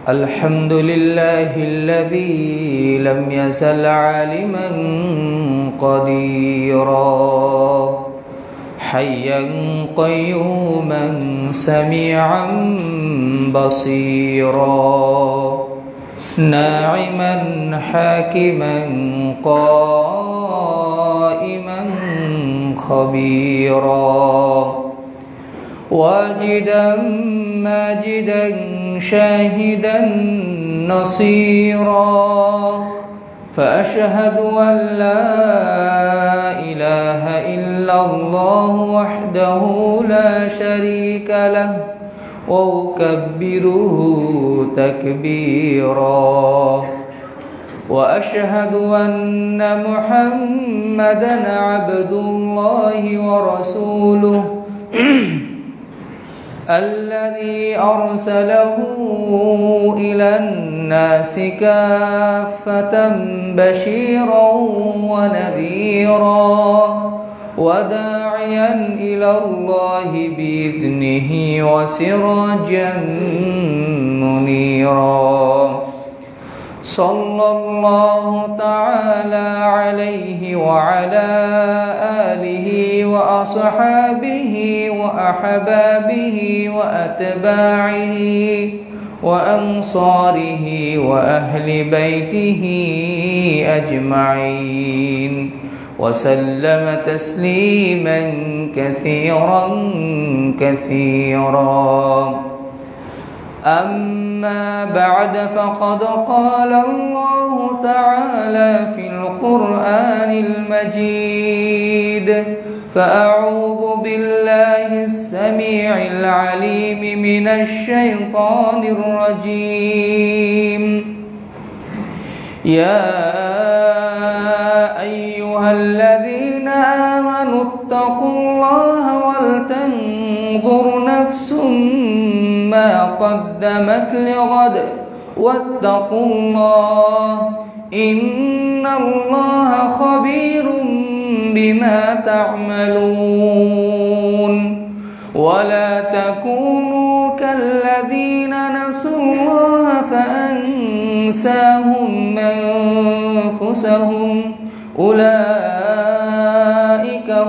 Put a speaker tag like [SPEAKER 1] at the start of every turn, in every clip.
[SPEAKER 1] الحمد لله الذي لم يزل عالما قديرا حيا قيوما سميعا بصيرا ناعما حاكما قائما خبيرا واجدا ماجدا شاهدا نصيرا فأشهد أن لا إله إلا الله وحده لا شريك له وأكبره تكبيرا وأشهد أن محمدا عبد الله ورسوله الذي أرسله إلى الناس كافة بشيرا ونذيرا وداعيا إلى الله بإذنه وسراجا منيرا صلى الله تعالى عليه وعلى آله وأصحابه وأحبابه وأتباعه وأنصاره وأهل بيته أجمعين وسلم تسليما كثيرا كثيرا أما بعد فقد قال الله تعالى في القرآن المجيد فأعوذ بالله السميع العليم من الشيطان الرجيم يا أيها الذين آمنوا اتقوا الله ولتنظر نفس ما قدمت لغد واتقوا الله إن الله خبير بما تعملون ولا تكونوا كالذين نسوا الله فأنساهم أنفسهم أولئك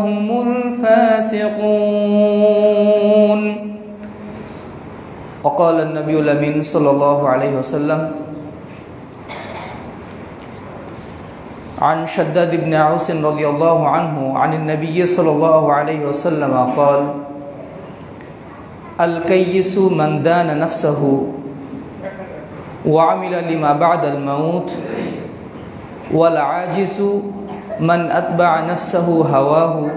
[SPEAKER 1] هم الفاسقون وقال النبي الأمين صلى الله عليه وسلم عن شداد بن عوس رضي الله عنه عن النبي صلى الله عليه وسلم قال الكيس من دان نفسه وعمل لما بعد الموت والعاجز من أتبع نفسه هواه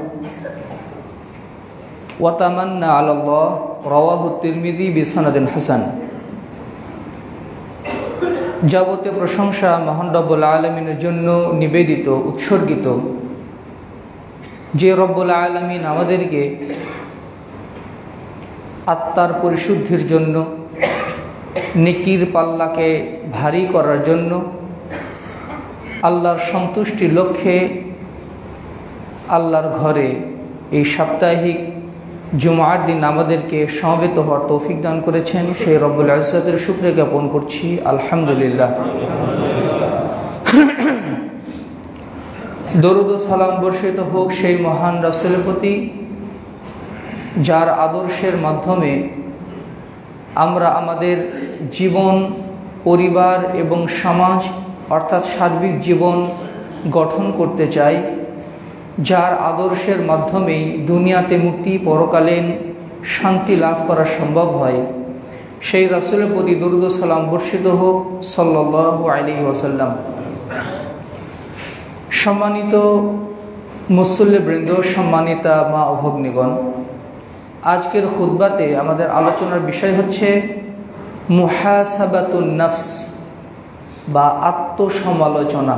[SPEAKER 1] وتمنى على الله رواه الترمذي بسند حسن যাবতীয় প্রশংসা মহান রব্বুল আলামিনের জন্য নিবেদিত উৎসর্গিত, যে রব্বুল আলামিন আমাদেরকে আত্মার পরিশুদ্ধির জন্য, নেকির পাল্লাকে ভারী করার জন্য, আল্লাহর সন্তুষ্টির লক্ষ্যে আল্লাহর ঘরে এই সাপ্তাহিক জুমার দিন আমাদেরকে সমবেত হওয়ার তৌফিক দান করেছেন। সেই রব্বুল ইজ্জতের শুকরিয়া জ্ঞাপন করছি, আলহামদুলিল্লাহ। দরুদ ও সালাম বর্ষিত হোক সেই মহান রাসূলের প্রতি, যার আদর্শের মাধ্যমে আমরা আমাদের জীবন, পরিবার এবং সমাজ অর্থাৎ সার্বিক জীবন গঠন করতে চাই, যার আদর্শের মাধ্যমেই দুনিয়াতে মুক্তি, পরকালীন শান্তি লাভ করা সম্ভব হয়, সেই রাসূলের প্রতি দরুদ ও সালাম বর্ষিত হোক সাল্লাল্লাহু আলাইহি ওয়াসাল্লাম। সম্মানিত মুসল্লিবৃন্দ, সম্মানিতা মা ও ভগ্নীগণ, আজকের খুতবাতে আমাদের আলোচনার বিষয় হচ্ছে মুহাসাবাতুন নফস বা আত্মসমালোচনা।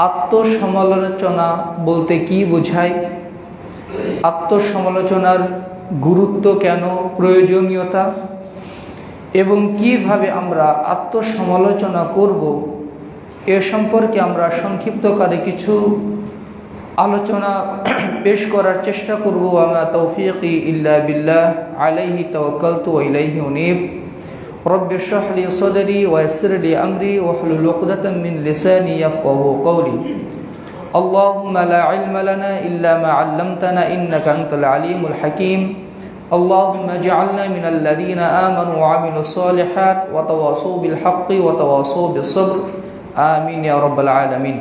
[SPEAKER 1] আত্মসমালোচনা বলতে কি বোঝায়, আত্মসমালোচনার গুরুত্ব কেন, প্রয়োজনীয়তা এবং কিভাবে আমরা আত্মসমালোচনা করব, এ সম্পর্কে আমরা সংক্ষিপ্তকারে কিছু আলোচনা পেশ করার চেষ্টা করব। আমা তৌফিকি ইল্লা বিল্লাহ, আলাইহি তাওয়াক্কালতু ওয়া ইলাইহি উনীব। রব্বি ইশরাহ লি সাদরি ওয়া ইয়াসসির লি আমরি ওয়াহলুল উকদাতাম মিন লিসানি ইয়াফকাহু কওলি। আল্লাহুম্মা লা ইলমা লানা ইল্লা মা 'আল্লামতানা ইন্নাকা আনতাল আলিমুল হাকীম। আল্লাহুম্মা ইজআলনা মিনাল লাযীনা আমানু ওয়া 'আমিলুস সালিহাত ওয়া তাওয়াসাউ বিল হাক্কি ওয়া তাওয়াসাউ বিস সবর। আমিন ইয়া রাব্বাল আলামিন।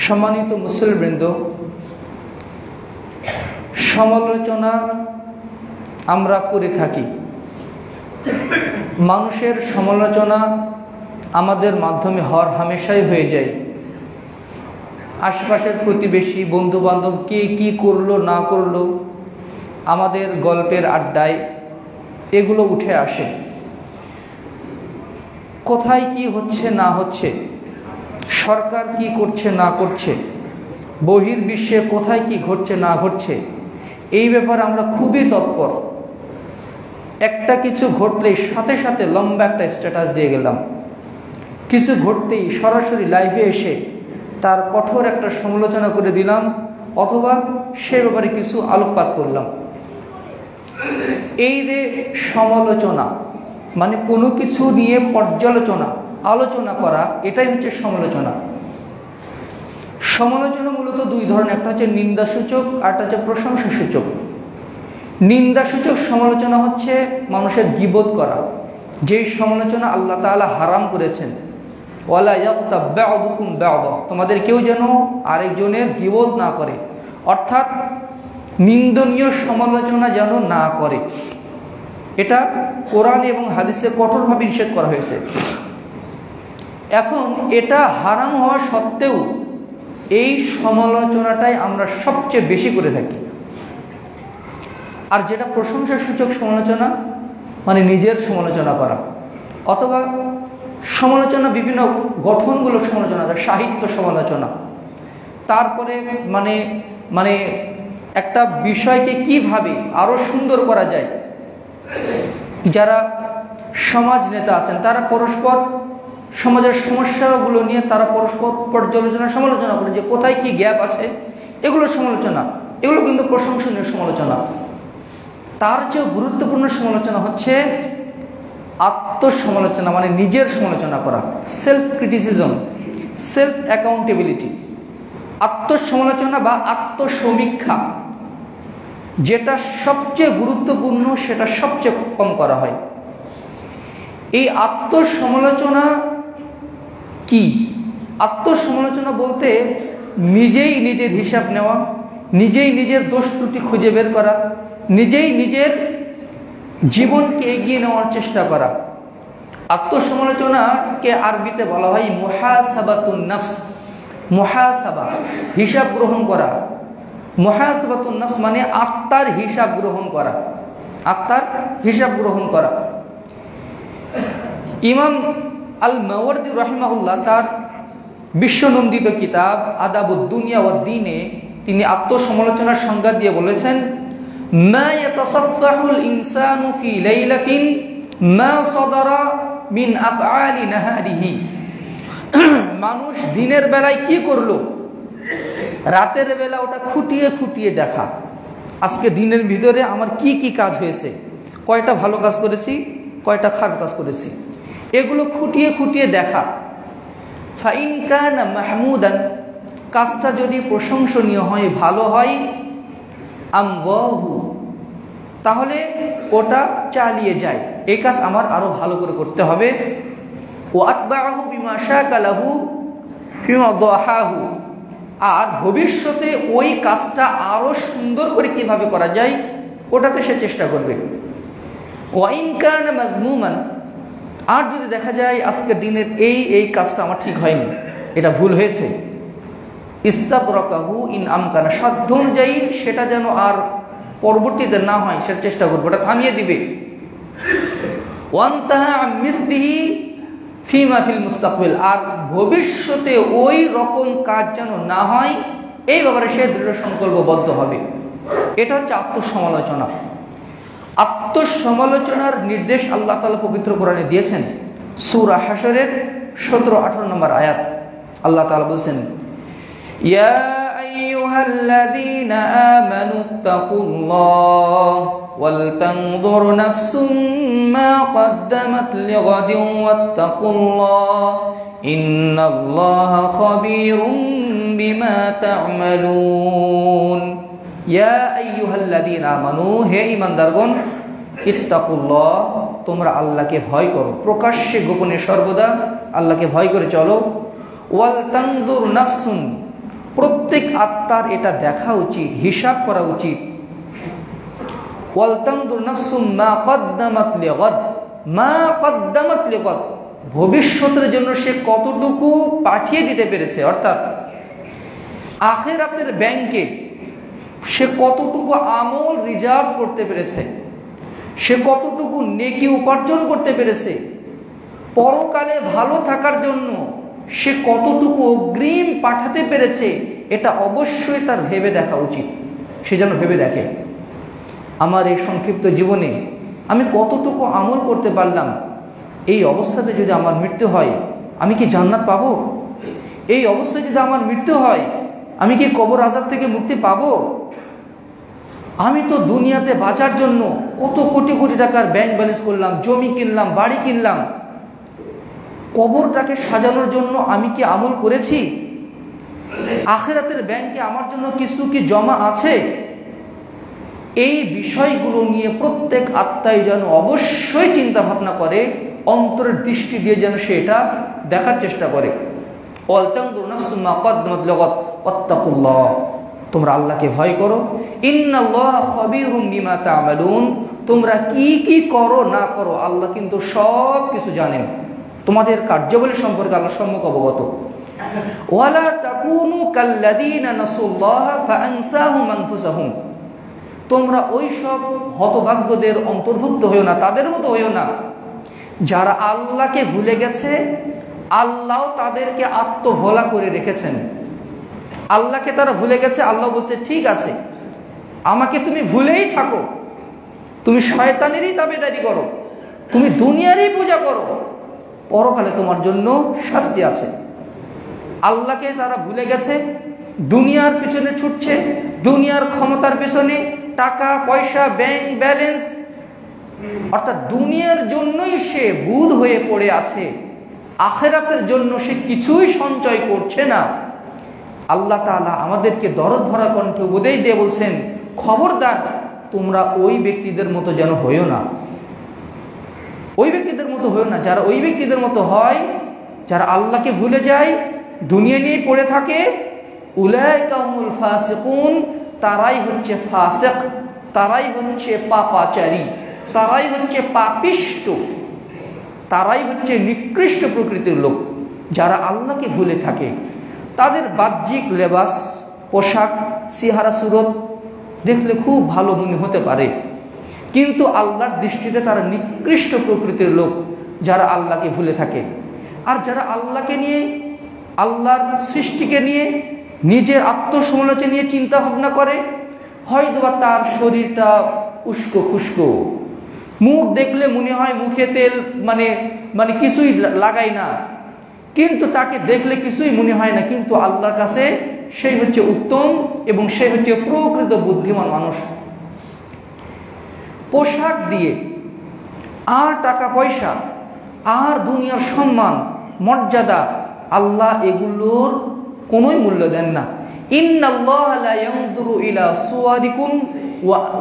[SPEAKER 1] সম্মানিত মুসলিমবৃন্দ, সমালোচনা আমরা করে থাকি। মানুষের সমালোচনা আমাদের মাধ্যমে হর হামেশাই হয়ে যায়। আশপাশের প্রতিবেশী, বন্ধু বান্ধব কে কি করলো না করলো, আমাদের গল্পের আড্ডায় এগুলো উঠে আসে। কোথায় কি হচ্ছে না হচ্ছে, সরকার কি করছে না করছে, বহির্বিশ্বে কোথায় কি ঘটছে না ঘটছে, এই ব্যাপারে আমরা খুবই তৎপর। একটা কিছু ঘটলেই সাথে সাথে লম্বা একটা স্ট্যাটাস দিয়ে গেলাম। কিছু ঘটতেই সরাসরি লাইভে এসে তার কঠোর একটা সমালোচনা করে দিলাম, অথবা সে ব্যাপারে কিছু আলোকপাত করলাম। এই যে সমালোচনা মানে কোনো কিছু নিয়ে পর্যালোচনা, আলোচনা করা, এটাই হচ্ছে সমালোচনা। সমালোচনা মূলত দুই ধরনের, একটা হচ্ছে নিন্দাসূচক আর একটা হচ্ছে প্রশংসাসূচক। নিন্দাসূচক সমালোচনা হচ্ছে মানুষের গীবত করা, যেই সমালোচনা আল্লাহ তাআলা হারাম করেছেন। ওয়ালা ইয়াগতাব বা'দুকুম বা'দা, তোমাদের কেউ যেন আরেকজনের গীবত না করে, অর্থাৎ নিন্দনীয় সমালোচনা যেন না করে। এটা কোরআন এবং হাদিসে কঠোরভাবে নিষেধ করা হয়েছে। এখন এটা হারাম হওয়া সত্ত্বেও এই সমালোচনাটাই আমরা সবচেয়ে বেশি করে থাকি। আর যেটা প্রশংসাসূচক সমালোচনা মানে নিজের সমালোচনা করা, অথবা সমালোচনা বিভিন্ন গঠনমূলক সমালোচনা, সাহিত্য সমালোচনা, তারপরে মানে মানে একটা বিষয়কে কিভাবে আরো সুন্দর করা যায়। যারা সমাজ নেতা আছেন তারা পরস্পর সমাজের সমস্যাগুলো নিয়ে তারা পরস্পর পর্যালোচনা সমালোচনা করেন, যে কোথায় কি গ্যাপ আছে, এগুলো সমালোচনা। এগুলো কিন্তু প্রশংসনীয় সমালোচনা। তার চেয়েও গুরুত্বপূর্ণ সমালোচনা হচ্ছে আত্মসমালোচনা, মানে নিজের সমালোচনা করা, সেলফ ক্রিটিসিজম, সেলফ অ্যাকাউন্টেবিলিটি। আত্মসমালোচনা বা আত্মসমীক্ষা যেটা সবচেয়ে গুরুত্বপূর্ণ, সেটা সবচেয়ে কম করা হয়। এই আত্মসমালোচনা কি? আত্মসমালোচনা বলতে নিজেই নিজের হিসাব নেওয়া, নিজেই নিজের দোষ ত্রুটি খুঁজে বের করা, নিজেই নিজের জীবনকে এগিয়ে নেওয়ার চেষ্টা করা। আত্মসমালোচনাকে আরবিতে বলা হয় মুহাসাবাতুন নফস। মুহাসাবা, হিসাব গ্রহণ করা। মুহাসাবাতুন নফস মানে আত্মার হিসাব গ্রহণ করা, আত্মার হিসাব গ্রহণ করা। ইমাম আল মাওয়ারদি রাহিমাহুল্লাহ তার বিশ্বনন্দিত কিতাব আদাবুদ দুনিয়া ওয়াদ দ্বীনে তিনি আত্মসমালোচনার সংজ্ঞা দিয়ে বলেছেন, মা ইয়াতাসাফফাহুল ইনসানু ফি লাইলাতিন মা সাদারা মিন আফআলি নাহারিহি। মানুষ দিনের বেলায় কি করলো, রাতের বেলা ওটা খুঁটিয়ে খুঁটিয়ে দেখা। আজকে দিনের ভিতরে আমার কি কি কাজ হয়েছে, কয়টা ভালো কাজ করেছি, কয়টা খারাপ কাজ করেছি, এগুলো খুঁটিয়ে খুঁটিয়ে দেখা। ফাইন কানা মাহমুদান, কাজটা যদি প্রশংসনীয় হয়, ভালো হয়, আমওয়াহু, তাহলে ওটা চালিয়ে যায়, এই কাজ আমার আরো ভালো করে করতে হবে। ওয়াতবাহু বিমা শাকালাহু ফিমা দাহাহু, আর ভবিষ্যতে ওই কাজটা আরো সুন্দর করে কিভাবে করা যায় ওটাতে সে চেষ্টা করবে। ওয়াইন কানা মাযমুমান, আর যদি দেখা যায় আজকের দিনের এই কাজটা আমার ঠিক হয়নি, এটা ভুল হয়েছে, ইস্তাদরাকাহু ইন আমকানা, সাধ্য অনুযায়ী সেটা যেন আর পরবর্তীতে না হয় সেটা চেষ্টা করবে, ওটা থামিয়ে দিবে। ওয়ান্তাহা আন মিসলিহি ফিমা ফিল মুস্তাকবিল, আর ভবিষ্যতে ওই রকম কাজ যেন না হয় এই ব্যাপারে সে দৃঢ় সংকল্পবদ্ধ হবে। এটা হচ্ছে আত্মসমালোচনা। আত্মসমালোচনার নির্দেশ আল্লাহ তাআলা পবিত্র কোরআনে দিয়েছেন। সূরা হাশরের 17-18 নম্বর আয়াত আল্লাহ তাআলা বলছেন, ইয়া আইয়ুহাল্লাযীনা আমানুত্তাকুল্লাহ ওয়াল তানজুর নাফসুম মা কদ্দামাত লিগাদিন ওয়াত্তাকুল্লাহ ইন্নাল্লাহা খাবীরুম বিমা তা'মালুন। ইয়া আইয়ুহাল্লাযীনা আমানু, হে ঈমানদারগণ, ইত্তাকুল্লাহ, তোমরা আল্লাহকে ভয় করো, প্রকাশ্যে গোপনে সর্বদা আল্লাহকে ভয় করে চলো। ওয়াল তানজুর নাফসুন, প্রত্যেক আত্মার এটা দেখা উচিত, হিসাব করা উচিত। ওয়াল তানজুর নাফসুম মা কদ্দামাত লিগাদ, মা কদ্দামাত লিগাদ, ভবিষ্যতের জন্য সে কতটুকু পাঠিয়ে দিতে পেরেছে, অর্থাৎ আখিরাতের ব্যাংকে সে কতটুকু আমল রিজার্ভ করতে পেরেছে, সে কতটুকু নেকি উপার্জন করতে পেরেছে, পরকালে ভালো থাকার জন্য সে কতটুকু অগ্রিম পাঠাতে পেরেছে, এটা অবশ্যই তার ভেবে দেখা উচিত। সে যেন ভেবে দেখে, আমার এই সংক্ষিপ্ত জীবনে আমি কতটুকু আমল করতে পারলাম, এই অবস্থাতে যদি আমার মৃত্যু হয় আমি কি জান্নাত পাবো? এই অবস্থায় যদি আমার মৃত্যু হয় আমি কি কবর আযাব থেকে মুক্তি পাবো? আমি তো দুনিয়াতে বাঁচার জন্য কত কোটি কোটি টাকার ব্যাংক ব্যালেন্স করলাম, জমি কিনলাম, বাড়ি কিনলাম, কবরটাকে সাজানোর জন্য আমি কি আমল করেছি? আখিরাতের ব্যাংকে আমার জন্য কিছু কি জমা আছে? এই বিষয়গুলো নিয়ে প্রত্যেক আত্মাই যেন অবশ্যই চিন্তা ভাবনা করে, অন্তরের দৃষ্টি দিয়ে যেন সে এটা দেখার চেষ্টা করে। ওয়াল তানজুর নাফসুম মা কদ্দামাত লিগাদ ওয়াত্তাকুল্লাহ, তোমরা আল্লাহকে ভয় করো। ইন্নাল্লাহা খাবীরুম বিমা তা'মালুন, তোমরা কি কি করো না করো আল্লাহ কিন্তু সব কিছু জানেন, তোমাদের কার্যাবলী সম্পর্কে আল্লাহ সম্যক অবগত। ওয়ালা তাকুনু কাল্লাযীনা নাসুল্লাহা ফাআনসাহুম আনফুসাহুম, তোমরা ওই সব হতভাগ্যদের অন্তর্ভুক্ত হইও না, তাদের মতো হইও না যারা আল্লাহকে ভুলে গেছে, আল্লাহ তাদেরকে আত্মভোলা করে রেখেছেন। আল্লাহকে তারা ভুলে গেছে, আল্লাহ বলছে ঠিক আছে আমাকে তুমি ভুলেই থাকো, তুমি শয়তানেরই তাবেদারি করো, তুমি দুনিয়ারই পূজা করো, পরকালে তোমার জন্য শাস্তি আছে। আল্লাহকে তারা ভুলে গেছে, দুনিয়ার পিছনে ছুটছে, দুনিয়ার ক্ষমতার পিছনে, টাকা পয়সা, ব্যাংক ব্যালেন্স, অর্থাৎ দুনিয়ার জন্যই সে বুঁদ হয়ে পড়ে আছে, আখিরাতের জন্য সে কিছুই সঞ্চয় করছে না। আল্লাহ তাআলা আমাদেরকে দরদ ভরা কণ্ঠে উপদেশ দিয়ে বলছেন, খবরদার তোমরা ওই ব্যক্তিদের মতো যেন হইও না, ওই ব্যক্তিদের মতো হইও না। যারা ওই ব্যক্তিদের মতো হয়, যারা আল্লাহকে ভুলে যায়, দুনিয়া নিয়ে পড়ে থাকে, উলাইকা হুমুল ফাসিকুন, তারাই হচ্ছে ফাসিক, তারাই হচ্ছে পাপাচারী, তারাই হচ্ছে পাপিষ্ট, তারাই হচ্ছে নিকৃষ্ট প্রকৃতির লোক। যারা আল্লাহকে ভুলে থাকে, তাদের বাহ্যিক লেবাস, পোশাক, চেহারা সুরত দেখলে খুব ভালো মনে হতে পারে, কিন্তু আল্লাহর দৃষ্টিতে তারা নিকৃষ্ট প্রকৃতির লোক, যারা আল্লাহকে ভুলে থাকে। আর যারা আল্লাহকে নিয়ে, আল্লাহর সৃষ্টিকে নিয়ে, নিজের আত্মসমালোচনা নিয়ে চিন্তা ভাবনা করে, হয়তোবা তার শরীরটা উস্কো খুস্কো, মুখ দেখলে মনে হয় মুখে তেল মানে কিছুই লাগাই না, কিন্তু তাকে দেখলে কিছুই মনে হয় না, কিন্তু আল্লাহর কাছে সেই হচ্ছে উত্তম এবং সেই হচ্ছে প্রকৃত বুদ্ধিমান মানুষ। পোশাক দিয়ে আর টাকা পয়সা আর দুনিয়ার সম্মান মর্যাদা, আল্লাহ এগুলোর কোনোই মূল্য দেন না। ইন্নাল্লাহা লা ইয়ানজুরু ইলা সুওয়ারিকুম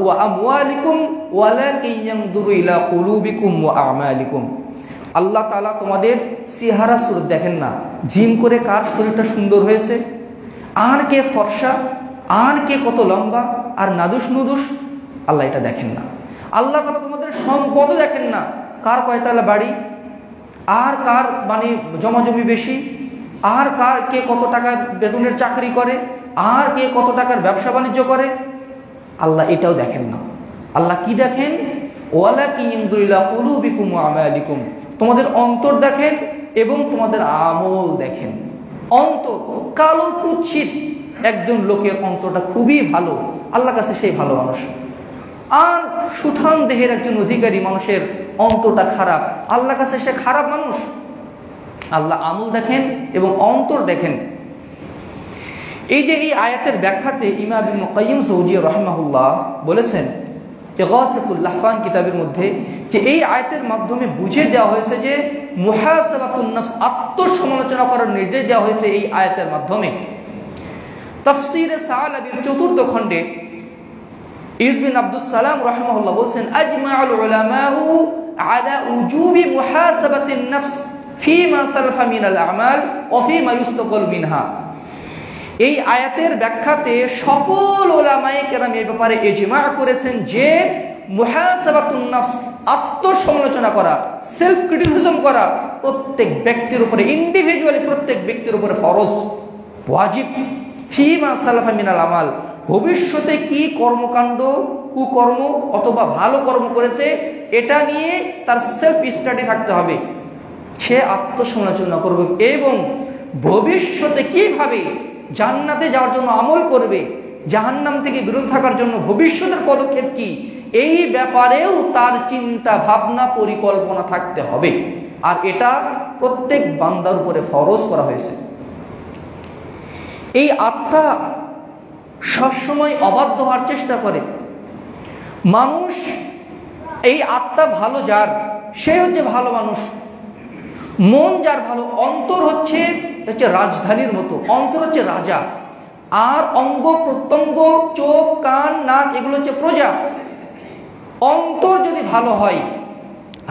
[SPEAKER 1] ওয়া আমওয়ালিকুম ওয়ালাকিন ইয়ানজুরু ইলা কুলুবিকুম ওয়া আমালিকুম। আল্লাহ তাআলা তোমাদের চেহারা সুরত দেখেন না, জিম করে কার শরীরটা সুন্দর হয়েছে, আর কে ফর্সা, আর কে কত লম্বা আর নাদুস নুদুস, আল্লাহ এটা দেখেন না। আল্লাহ তাআলা তোমাদের সম্পদও দেখেন না, কার কয়তলা বাড়ি, আর কার জমাজমি বেশি, আর কার কে কত টাকার বেতনের চাকরি করে, আর কে কত টাকার ব্যবসা বাণিজ্য করে, আল্লাহ এটাও দেখেন না। আল্লাহ কি দেখেন? ওয়ালাকিন ইয়ানজুরু ইলা কুলুবিকুম ওয়া আমালিকুম, তোমাদের অন্তর দেখেন এবং তোমাদের আমল দেখেন। অন্তর কালো কুৎসিত একজন লোকের অন্তরটা খুবই ভালো, আল্লাহর কাছে সেই ভালো মানুষ। আর সুঠাম দেহের একজন অধিকারী মানুষের অন্তরটা খারাপ, আল্লাহর কাছে সে খারাপ মানুষ। আল্লাহ আমল দেখেন এবং অন্তর দেখেন। এই যে এই আয়াতের ব্যাখ্যাতে ইমাম ইবনে কাইয়িম জাওজিয়্যি রাহিমাহুল্লাহ বলেছেন ইগাসাতুল লাহফান কিতাবের মধ্যে যে এই আয়াতের মাধ্যমে বুঝিয়ে দেওয়া হয়েছে যে মুহাসাবাতুন নফস, আত্মসমালোচনা করার নির্দেশ দেওয়া হয়েছে এই আয়াতের মাধ্যমে। তাফসীরে সালাবির 4th খণ্ডে ইউসুফ বিন আব্দুস সালাম রাহিমাহুল্লাহ বলেন আজমাউল উলামাউ আলা উজুবি মুহাসাবাতিন নফস ফিমা সালফা মিনাল আমাল ওয়া ফিমা ইউস্তাকাল মিনহা। এই আয়াতের ব্যাখ্যাতে সকল উলামায়ে কেরাম এই ব্যাপারে ইজমা করেছেন যে মুহাসাবাতুন নফস, আত্মসমালোচনা করা, সেলফ ক্রিটিসিজম করা প্রত্যেক ব্যক্তির উপরে, ইন্ডিভিজুয়ালি প্রত্যেক ব্যক্তির উপরে ফরজ, ওয়াজিব। ফিমা সালাফা মিনাল আমাল, ভবিষ্যতে কি কর্মকাণ্ড, কুকর্ম অথবা ভালো কর্ম করেছে এটা নিয়ে তার সেলফ স্টাডি থাকতে হবে, সে আত্মসমালোচনা করবে এবং ভবিষ্যতে কিভাবে জান্নাতে যাওয়ার জন্য আমল করবে, জাহান্নাম থেকে বিরত থাকার জন্য ভবিষ্যতের পদক্ষেপ কি, এই ব্যাপারেও তার চিন্তা ভাবনা পরিকল্পনা থাকতে হবে। আর এটা প্রত্যেক বান্দার উপরে ফরজ করা হয়েছে। এই আত্মা সবসময় অবাধ্য হওয়ার চেষ্টা করে। মানুষ, এই আত্মা ভালো যার, সে হচ্ছে ভালো মানুষ। মন যার ভালো, অন্তর হচ্ছে রাজধানীর মতো, অন্তর হচ্ছে রাজা, আর অঙ্গ প্রত্যঙ্গ, চোখ, কান, নাক এগুলো হচ্ছে প্রজা। অন্তর যদি ভালো হয়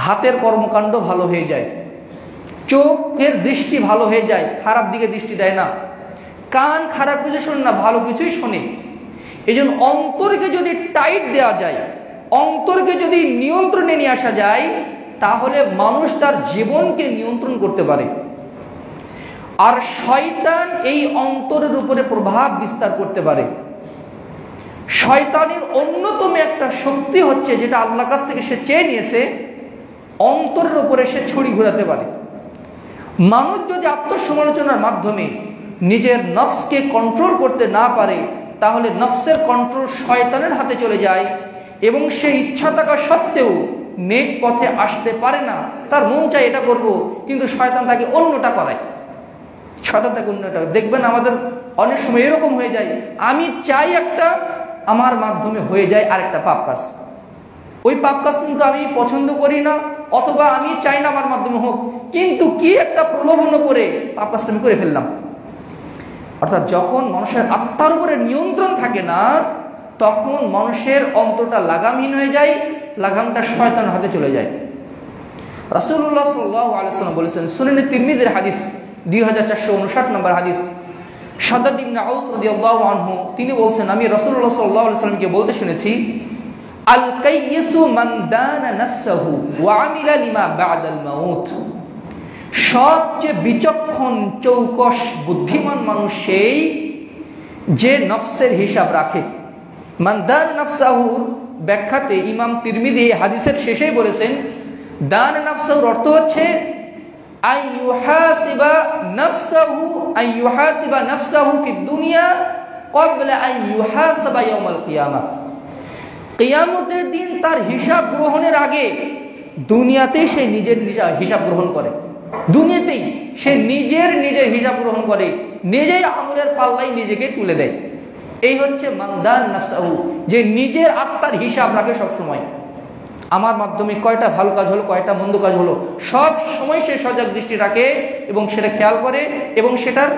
[SPEAKER 1] হাতের কর্মকাণ্ড ভালো হয়ে যায়, চোখের দৃষ্টি ভালো হয়ে যায়, খারাপ দিকে দৃষ্টি দেয় না, কান খারাপ কিছু শোনে না, ভালো কিছুই শোনে। এই জন্য অন্তরকে যদি টাইট দেওয়া যায়, অন্তরকে যদি নিয়ন্ত্রণে নিয়ে আসা যায়, তাহলে মানুষ তার জীবনকে নিয়ন্ত্রণ করতে পারে। আর শয়তান এই অন্তরের উপরে প্রভাব বিস্তার করতে পারে। শয়তানের অন্যতম একটা শক্তি হচ্ছে, যেটা আল্লাহর কাছ থেকে সে চেয়ে নিয়েছে, অন্তরের উপরে সে ছড়ি ঘোরাতে পারে। মানুষ যদি আত্মসমালোচনার মাধ্যমে নিজের নফসকে কন্ট্রোল করতে না পারে, তাহলে নফসের কন্ট্রোল শয়তানের হাতে চলে যায় এবং সে ইচ্ছা থাকা সত্ত্বেও নেক পথে আসতে পারে না। তার মন চায় এটা করব, কিন্তু শয়তান তাকে অন্যটা করায়, শয়তান তাকে অন্যটা। দেখবেন আমাদের অনেক সময় এরকম হয়ে যায়, আমি চাই একটা, আমার মাধ্যমে হয়ে যায় আরেকটা পাপ কাজ। ওই পাপ কাজ কিন্তু আমি পছন্দ করি না, অথবা আমি চাই না আমার মাধ্যমে হোক, কিন্তু কি একটা প্রলোভন করে পাপ কাজটা আমি করে ফেললাম। অর্থাৎ যখন মানুষের আত্মার উপরে নিয়ন্ত্রণ থাকে না, তখন মানুষের অন্তরটা লাগামহীন হয়ে যায়, লাগামটা শয়তানের হাতে চলে যায়। রাসূলুল্লাহ সাল্লাল্লাহু আলাইহি ওয়াসাল্লাম বলেছেন, সুনান তিরমিজির হাদিস 2459 নম্বর হাদিস, শাদ্দাদ ইবনে আউস রাদিয়াল্লাহু আনহু তিনি বলছেন, আমি রাসূলুল্লাহ সাল্লাল্লাহু আলাইহি ওয়াসাল্লামকে বলতে শুনেছি, আল কাইয়িসু মান দানা নাফসাহু ওয়া আমিলা লিমা বা'দাল মাউত। সবচেয়ে বিচক্ষণ চৌকস বুদ্ধিমান মানুষ সেই যে নফসের হিসাব রাখে। মান দান নাফসাহুর ব্যাখ্যাতে ইমাম তিরমিজি হাদিসের শেষেই বলেছেন, দান নাফসাহুর অর্থ হচ্ছে আইয়ুহাসিবা নাফসাহু ফিদ দুনিয়া ক্বাবলা আইয়ুহাসাবা ইয়াউমাল কিয়ামাহ। কিয়ামতের দিন তার হিসাব গ্রহণের আগে দুনিয়াতেই সে নিজের হিসাব গ্রহণ করে, দুনিয়াতেই সে নিজের হিসাব গ্রহণ করে, নিজেই আমলের পাল্লাই নিজেকে তুলে দেয়। এই হচ্ছে মানদান নাফসাহু, যে নিজের আত্মার হিসাব রাখে সব সময়। আমার মাধ্যমে কয়টা ভালো কাজ হলো, কয়টা মন্দ কাজ হলো, সব সময় সে সজাগ দৃষ্টি রাখে এবং সেটা খেয়াল করে এবং সেটার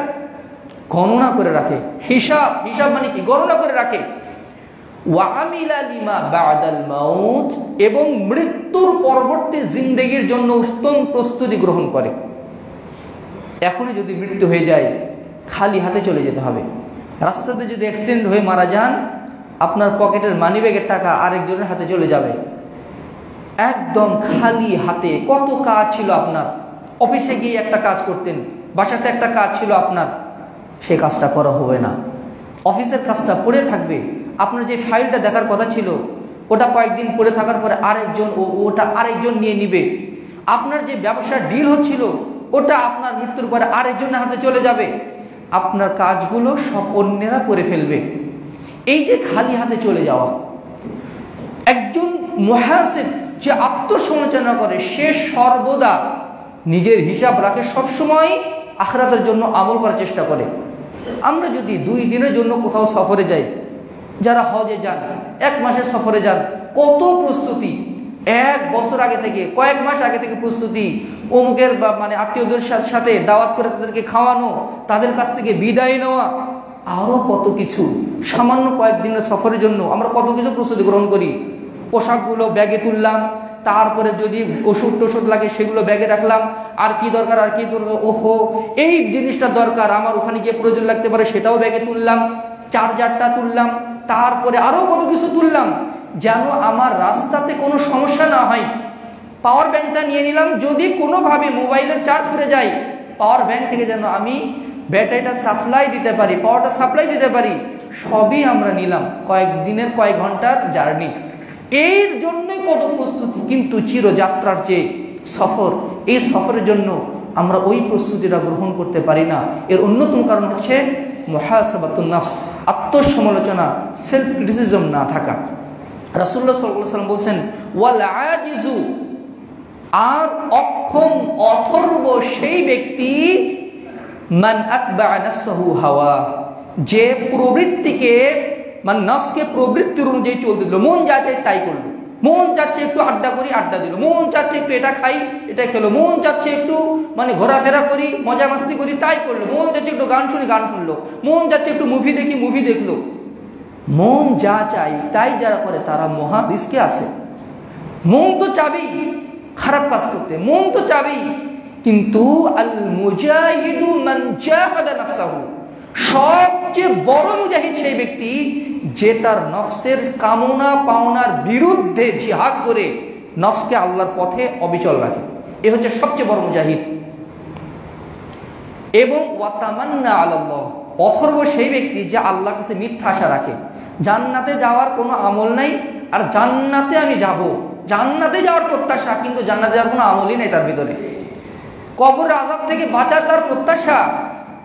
[SPEAKER 1] গণনা করে রাখে। হিসাব মানে কি? গণনা করে রাখে। ওয়া আমিলা লিমা বা'দাল মাউত, এবং মৃত্যুর পরবর্তী জিন্দেগির জন্য উত্তম প্রস্তুতি গ্রহণ করে। এখনই যদি মৃত্যু হয়ে যায়, খালি হাতে চলে যেতে হবে। রাস্তাতে যদি অ্যাক্সিডেন্ট হয়ে মারা যান, আপনার পকেটের মানিব্যাগের টাকা আরেকজনের হাতে চলে যাবে। একদম খালি হাতে। কত কাজ ছিল আপনার, অফিসে গিয়ে একটা কাজ করতেন, বাসাতে একটা কাজ ছিল আপনার, সেই কাজটা করা হবে না, অফিসের কাজটা পড়ে থাকবে। আপনার যে ফাইলটা দেখার কথা ছিল, ওটা কয়েকদিন পড়ে থাকার পরে ওটা আরেকজন নিয়ে নিবে। আপনার যে ব্যবসার ডিল হচ্ছিল, ওটা আপনার মৃত্যুর পরে আরেকজনের হাতে চলে যাবে। আপনার কাজগুলো সব অন্যেরা করে ফেলবে। এই যে খালি হাতে চলে যাওয়া, একজন মুহাসিব যে আত্মসমালোচনা করে, সে সর্বদা নিজের হিসাব রাখে, সবসময় আখিরাতের জন্য আমল করার চেষ্টা করে। আমরা যদি 2 দিনের জন্য কোথাও সফরে যাই, যারা হজে যান, 1 মাসের সফরে যান, কত প্রস্তুতি, 1 বছর আগে থেকে, কয়েক মাস আগে থেকে প্রস্তুতি, অমুকের মানে আত্মীয়দের সাথে দাওয়াত করে তাদেরকে খাওয়ানো, তাদের কাছ থেকে বিদায় নেওয়া, আরো কত কিছু। সামান্য কয়েকদিনের সফরের জন্য আমরা কত কিছু প্রস্তুতি গ্রহণ করি। পোশাকগুলো ব্যাগে তুললাম, তারপরে যদি ওষুধ টষুধ লাগে সেগুলো ব্যাগে রাখলাম, আর কি দরকার আর কি দরকার, ওহো এই জিনিসটা দরকার, আমার ওখানে গিয়ে প্রয়োজন লাগতে পারে, সেটাও ব্যাগে তুললাম, চার্জারটা তুললাম, তারপরে আরো কত কিছু তুললাম, যেন আমার রাস্তাতে কোনো সমস্যা না হয়। পাওয়ার ব্যাংকটা নিয়ে নিলাম, যদি কোনোভাবে মোবাইলের চার্জ করে যায়, পাওয়ার ব্যাংক থেকে যেন আমি ব্যাটারিটা সাপ্লাই দিতে পারি, পাওয়ারটা সাপ্লাই দিতে পারি, সবই আমরা নিলাম। কয়েকদিনের, কয়েক ঘন্টার জার্নি, এর জন্যই কত প্রস্তুতি। কিন্তু চিরযাত্রার যে সফর, এই সফরের জন্য আমরা ওই প্রস্তুতিটা গ্রহণ করতে পারি না। এর অন্যতম কারণ হচ্ছে মুহাসাবাতুন নফস, আত্মসমালোচনা, সেলফ ক্রিটিসিজম না থাকা। রাসূলুল্লাহ সাল্লাল্লাহু আলাইহি ওয়াসাল্লাম বলছেন, ওয়াল আজিজু, আর অক্ষম অথর্ব সেই ব্যক্তি, মান আতবা নাফসাহু হাওয়া, যে প্রবৃত্তিকে, মানে নফসকে প্রবৃত্তির অনুযায়ী চলতে দিল, মন যা চাই তাই করলো, মন চাচ্ছে একটু আড্ডা করি, আড্ডা দিল, মন চাচ্ছে একটু এটা খাই, এটা খেলো, মন চাচ্ছে একটু মানে ঘোরাফেরা করি, মজা মাস্তি করি, তাই করলো, মন চাচ্ছে একটু গান শুনি, গান শুনলো, মন চাচ্ছে একটু মুভি দেখি, মুভি দেখলো। মন যা চাই তাই যারা করে তারা মহা রিস্কে আছে। মন তো চাবেই খারাপ কাজ করতে, মন তো চাবেই, কিন্তু আল মুজাহিদু মান জাহাদা নাফসাহু, সবচেয়ে বড় মুজাহিদ সেই ব্যক্তি যে তার নফসের কামনা পাওনার বিরুদ্ধে জিহাদ করে নফসকে আল্লাহর পথে অবিচল রাখে। এ হচ্ছে সবচেয়ে বড় মুজাহিদ। এবং ওয়াতামান্না আলাল্লাহ, অথর্ব সেই ব্যক্তি যে আল্লাহর কাছে মিথ্যা আশা রাখে। জান্নাতে যাওয়ার কোনো আমল নাই, আর জান্নাতে আমি যাব, জান্নাতে যাওয়ার প্রত্যাশা, কিন্তু জান্নাতে যাওয়ার কোনো আমলই নেই তার ভিতরে। কবর আযাব থেকে বাঁচার তার প্রত্যাশা,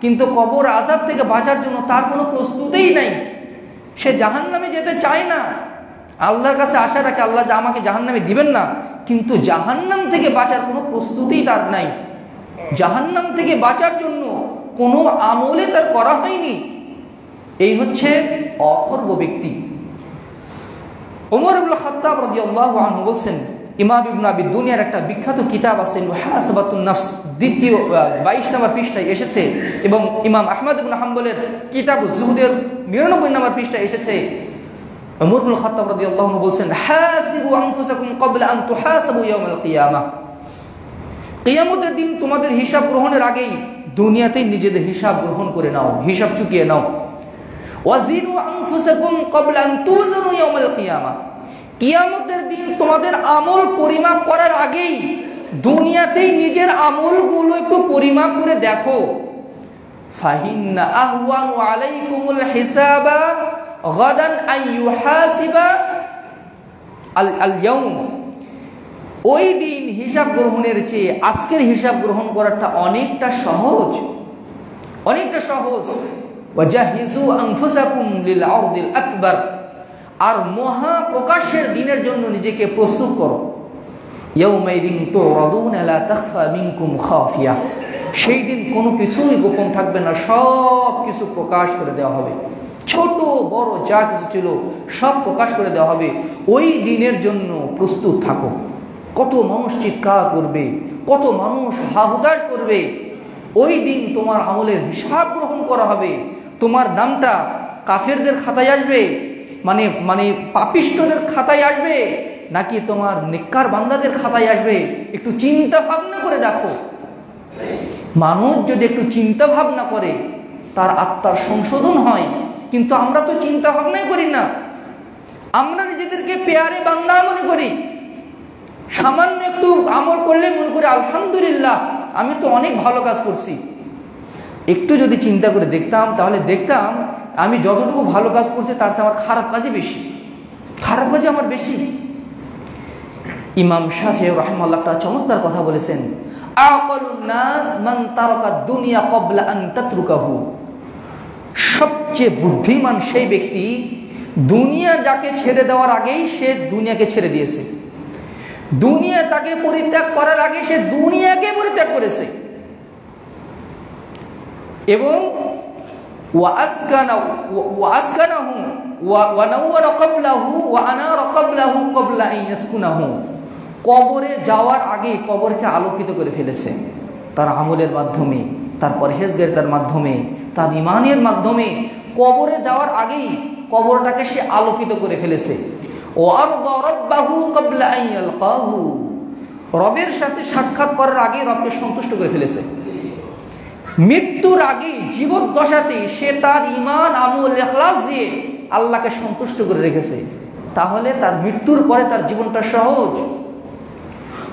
[SPEAKER 1] কিন্তু কবর আযাব থেকে বাঁচার জন্য তার কোনো প্রস্তুতিই নাই। সে জাহান্নামে যেতে চায় না, আল্লাহর কাছে আশা রাখে আল্লাহ যা আমাকে জাহান্নামে দিবেন না, কিন্তু জাহান্নাম থেকে বাঁচার কোনো প্রস্তুতিই তার নাই। জাহান্নাম থেকে বাঁচার জন্য কোনো আমলে তার করা হয়নি। এই হচ্ছে অথর্ব ব্যক্তি। ওমর ইবনে খাত্তাব রাদিয়াল্লাহু আনহু বলছেন, ইমাম ইবনে আবি দুনিয়ার একটা বিখ্যাত কিতাব আছে মুহাসাবাতুন নফস, দ্বিতীয় 22 নম্বর পৃষ্ঠায় এসেছে, এবং ইমাম আহমদ ইবনে হাম্বলের কিতাব যুহুদের 99 নম্বর পৃষ্ঠায় এসেছে। ওমর ইবনে খাত্তাব রাদিয়াল্লাহু আনহু বলছেন, হাসিবু আনফুসাকুম ক্বাবলা আন তুহাসাবু ইয়াউমাল কিয়ামাহ, কিয়ামতের দিন তোমাদের হিসাব গ্রহণের আগেই দুনিয়াতেই নিজেদের হিসাব গ্রহণ করে নাও, হিসাব চুকিয়ে নাও। ওয়াজিনু আনফুসাকুম ক্বাবলা আন তুযানু ইয়াউমাল কিয়ামাহ, কিয়ামতের দিন তোমাদের আমল পরিমাপ করার আগেই দুনিয়াতেই নিজের আমলগুলো একটু পরিমাপ করে দেখো। ফাহিন্না আহওয়ানু আলাইকুমুল হিসাবা গাদান আইয়ুহাসিবা আল ইয়াউম, ওই দিন হিসাব গ্রহণের চেয়ে আজকের হিসাব গ্রহণ করাটা অনেকটা সহজ, অনেকটা সহজ। ওয়াজাহিজু আনফুসাকুম লিল আরদিল আকবার, আর মহা প্রকাশের দিনের জন্য নিজেকে প্রস্তুত করো। ইয়াউমাইদিন তুরাদুনা লা তাখফা মিনকুম খাফিয়া, সেই দিন কোনো কিছুই গোপন থাকবে না, সব কিছু প্রকাশ করে দেওয়া হবে, ছোট বড় যা কিছু ছিল সব প্রকাশ করে দেওয়া হবে। ওই দিনের জন্য প্রস্তুত থাকো। কত মানুষ চিৎকার করবে, কত মানুষ হাহুতাশ করবে। ওই দিন তোমার আমলের হিসাব গ্রহণ করা হবে, তোমার নামটা কাফেরদের খাতায় আসবে, মানে মানে পাপিষ্ঠদের খাতায় আসবে, নাকি তোমার নেককার বান্দাদের খাতায় আসবে, একটু চিন্তা ভাবনা করে দেখো। মানুষ যদি একটু চিন্তা ভাবনা করে তার আত্মার সংশোধন হয়, কিন্তু আমরা তো চিন্তা ভাবনাই করি না। আমরা নিজেদেরকে পেয়ারে বান্দা মনে করি, সামান্য একটু আমল করলে মনে করি আলহামদুলিল্লাহ আমি তো অনেক ভালো কাজ করছি। একটু যদি চিন্তা করে দেখতাম তাহলে দেখতাম আমি যতটুকু ভালো কাজ করছি তার চেয়ে আমার খারাপ কাজই বেশি, খারাপ কাজই আমার বেশি। ইমাম শাফিঈ রাহিমাহুল্লাহ একটা চমৎকার কথা বলেছেন, আকালুন নাস মান তারাকা দুনিয়া ক্বাবলা আন তাতরুকাহু, সবচেয়ে বুদ্ধিমান সেই ব্যক্তি দুনিয়া যাকে ছেড়ে দেওয়ার আগেই সে দুনিয়াকে ছেড়ে দিয়েছে, দুনিয়া তাকে পরিত্যাগ করার আগে সে দুনিয়াকে পরিত্যাগ করেছে। এবং ওয়াসকানাহু ওয়া নাওয়ারা ক্বাবলাহু ওয়া আনারা ক্বাবলাহু ক্বাবলা আন ইয়াসকুনাহু। কবরে যাওয়ার আগে কবরকে আলোকিত করে ফেলেছে তার আমলের মাধ্যমে, তার পরহেজগারিতার মাধ্যমে, তার ঈমানের মাধ্যমে। কবরে যাওয়ার আগেই কবরটাকে সে আলোকিত করে ফেলেছে। ওয়ারদা রাব্বাহু ক্বাবলা আন ইয়ালকাহু, রবের সাথে সাক্ষাৎ করার আগে রবকে সন্তুষ্ট করে ফেলেছে। মৃত্যুর আগে জীবদ্দশাতে সে তার ঈমান, আমল, ইখলাস দিয়ে আল্লাহকে সন্তুষ্ট করে রেখেছে। তাহলে তার মৃত্যুর পরে তার জীবনটা সহজ।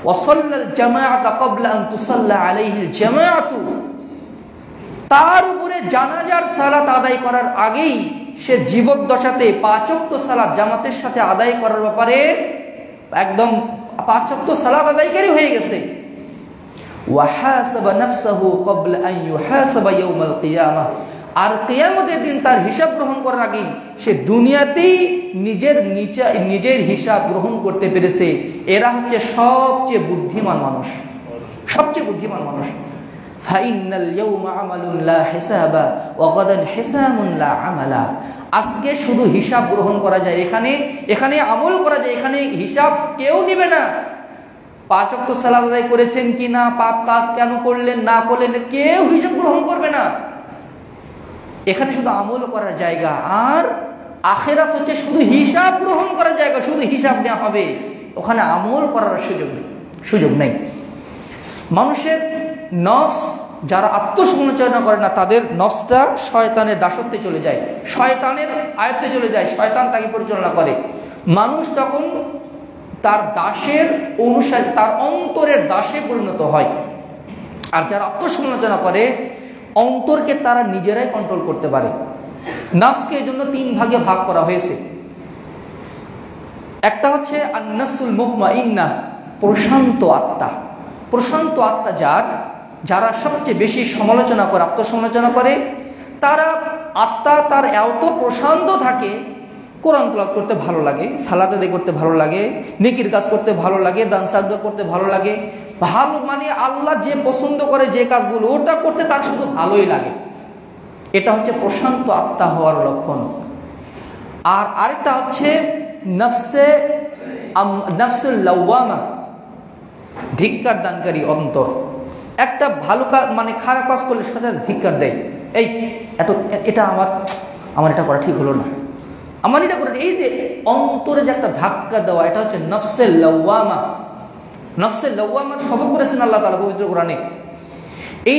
[SPEAKER 1] ওয়াসাল্লাল জামাআতা ক্বাবলা আন তুসাল্লা আলাইহিল জামাআতু, তার উপরে জানাজার সালাত আদায় করার আগেই সে জীবদ্দশাতে 5 ওয়াক্ত সালাত জামাতের সাথে আদায় করার ব্যাপারে একদম 5 ওয়াক্ত সালাত আদায়কারী হয়ে গেছে। ওয়াহাসাবা নাফসাহু ক্বাবলা আন ইউহাসাবা ইয়াউমাল কিয়ামাহ, আর কিয়ামতের দিন তার হিসাব গ্রহণ করার আগেই সে দুনিয়াতেই নিজের হিসাব গ্রহণ করতে পেরেছে। এরা হচ্ছে সবচেয়ে বুদ্ধিমান মানুষ, সবচেয়ে বুদ্ধিমান মানুষ। ফাইনাল ইয়াউমা আমালুন লা হিসাবা ওয়া গাদান হিসাবুন লা আমালা, আজকে শুধু হিসাব গ্রহণ করা যায়, এখানে আমল করা যায়, এখানে হিসাব কেউ নেবে না। 5 ওয়াক্ত সালাত আদায় করেছেন কিনা, পাপ কাজ কেন করলেন না করলেন, কেউ হিসাব গ্রহণ করবে না। এখানে শুধু আমল করার জায়গা, আর আখিরাত হচ্ছে শুধু হিসাব গ্রহণ করার জায়গা, শুধু হিসাব নেওয়া হবে, ওখানে আমল করার সুযোগ নেই। মানুষের নফস, যারা আত্মসমালোচনা করে না, তাদের নফসটা শয়তানের দাসত্বে চলে যায়, শয়তানের আয়ত্তে চলে যায়, শয়তান তাকে পরিচালনা করে। মানুষ তখন তার দাসের অনুসারী, তার অন্তরের দাসে পরিণত হয়। আর যারা আত্মসমালোচনা করে, অন্তরকে তারা নিজেরাই কন্ট্রোল করতে পারে। নফসকে এই জন্য 3 ভাগে ভাগ করা হয়েছে। একটা হচ্ছে আন-নাফসুল মুতমাইন্নাহ, প্রশান্ত আত্মা। প্রশান্ত আত্মা যারা সবচেয়ে বেশি সমালোচনা করে, আত্মসমালোচনা করে, তারা আত্মা তার এত প্রশান্ত থাকে, কোরআন তেলাওয়াত করতে ভালো লাগে, সালাত আদায় করতে ভালো লাগে, নেকির কাজ করতে ভালো লাগে, দান সাদকা করতে ভালো লাগে, ভালো মানে আল্লাহ যে পছন্দ করে যে কাজগুলো ওটা করতে তার শুধু ভালোই লাগে। এটা হচ্ছে প্রশান্ত আত্মা হওয়ার লক্ষণ। আর আরেকটা হচ্ছে নাফসুল লাওয়ামা, ধিক্কার দানকারী অন্তর। একটা ভালো কাজ মানে খারাপ কাজ করলে সাথে ধিক্কার দেয়, এটা আমার এটা করা ঠিক হলো না, আমার এটা করে। এই যে অন্তরে যে একটা ধাক্কা দেওয়া, এটা হচ্ছে নফসে লাওয়ামা। নফসে লাওয়ামার শপথ করেছেন আল্লাহ তাআলা পবিত্র কোরআনে। এই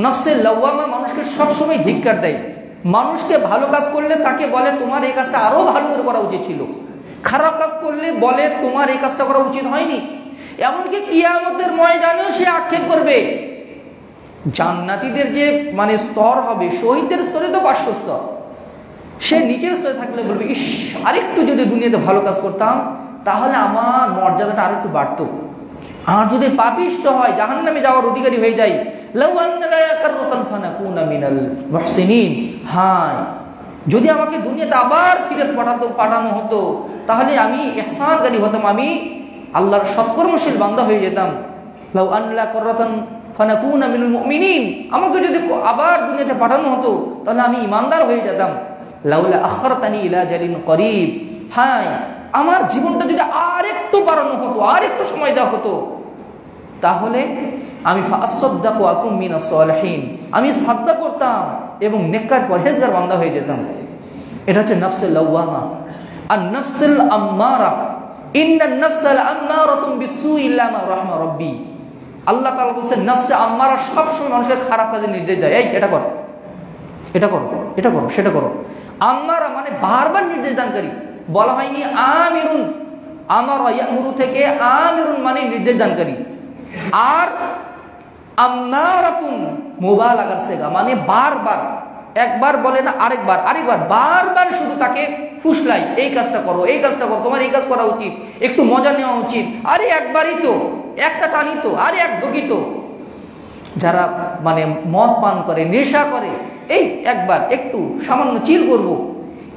[SPEAKER 1] নফসে লাওয়ামা মানুষকে সবসময় ধিক্কার দেয়। মানুষকে ভালো কাজ করলে তাকে বলে তোমার এই কাজটা আরো ভালো করে করা উচিত ছিল, খারাপ কাজ করলে বলে তোমার এই কাজটা করা উচিত হয়নি। এমনকি কিয়ামতের ময়দানেও সে আক্ষেপ করবে। জান্নাতীদের যে মানে স্তর হবে, শহীদদের স্তরে তো 500 স্তর, সে নিচের স্তরে থাকলে বলবে ইস, আরেকটু যদি দুনিয়াতে ভালো কাজ করতাম তাহলে আমার মর্যাদাটা আরেকটু বাড়তো। আর যদি পাপিষ্ট হয়, জাহান্নামে যাওয়ার অধিকারী হয়ে যায়, লাউ আন্না লানা কাররাতান ফানাকুনা মিনাল মুহসিনিন, হায় যদি আমাকে দুনিয়াতে আবার ফিরে পাঠানো হতো তাহলে আমি ইহসানকারী হতাম, আমি আল্লাহর সৎকর্মশীল বান্দা হয়ে যেতাম। লাউ আন্না কাররাতান ফানাকুনা মিনাল মুমিনিন, আমাকে যদি আবার দুনিয়াতে পাঠানো হতো তাহলে আমি ইমানদার হয়ে যেতাম। লাউলা আখরতানি ইলা জালিন করিব, হায় আমার জীবনটা যদি আর একটু বাড়ানো হতো, আর একটু সময় দেওয়া হতো, তাহলে আমি ফাসাদদাকু আকুম মিনাস সালিহিন, আমি সাদকা করতাম এবং নেককার পরহেজগার বান্দা হয়ে যেতাম। এটা হচ্ছে নফসুল লাওয়ামা। আর নফসুল আম্মারা, ইন্নান নাফসা লাআম্মারাতুম বিসসুই ইল্লা মা রাহমা রাব্বি। আল্লাহ তাআলা বলেন নফসে আম্মারা সবসময় মানুষকে খারাপ কাজে নির্দেশ দেয়, এই এটা করো, এটা করো, এটা করো, সেটা করো। আম্মারা মানে বারবার নির্দেশ দানকারী। বলা হয়নি আমিরুন, আমারা ইয়ামুরু থেকে আমিরুন মানে নির্দেশ দানকারী। আর আম্মারাতুন মুবালাগার সেগা মানে বারবার, একবার বলে না আরেকবার, বারবার শুধু তাকে ফুসলাই, এই কাজটা করো, এই কাজটা করো, তোমার এই কাজ করা উচিত, একটু মজা নেওয়া উচিত, আরে একবারই তো, একটা টানি তো, আরে এক ঢোকি তো। যারা মানে মদ পান করে, নেশা করে, এই একবার একটু সামান্য চিল করব,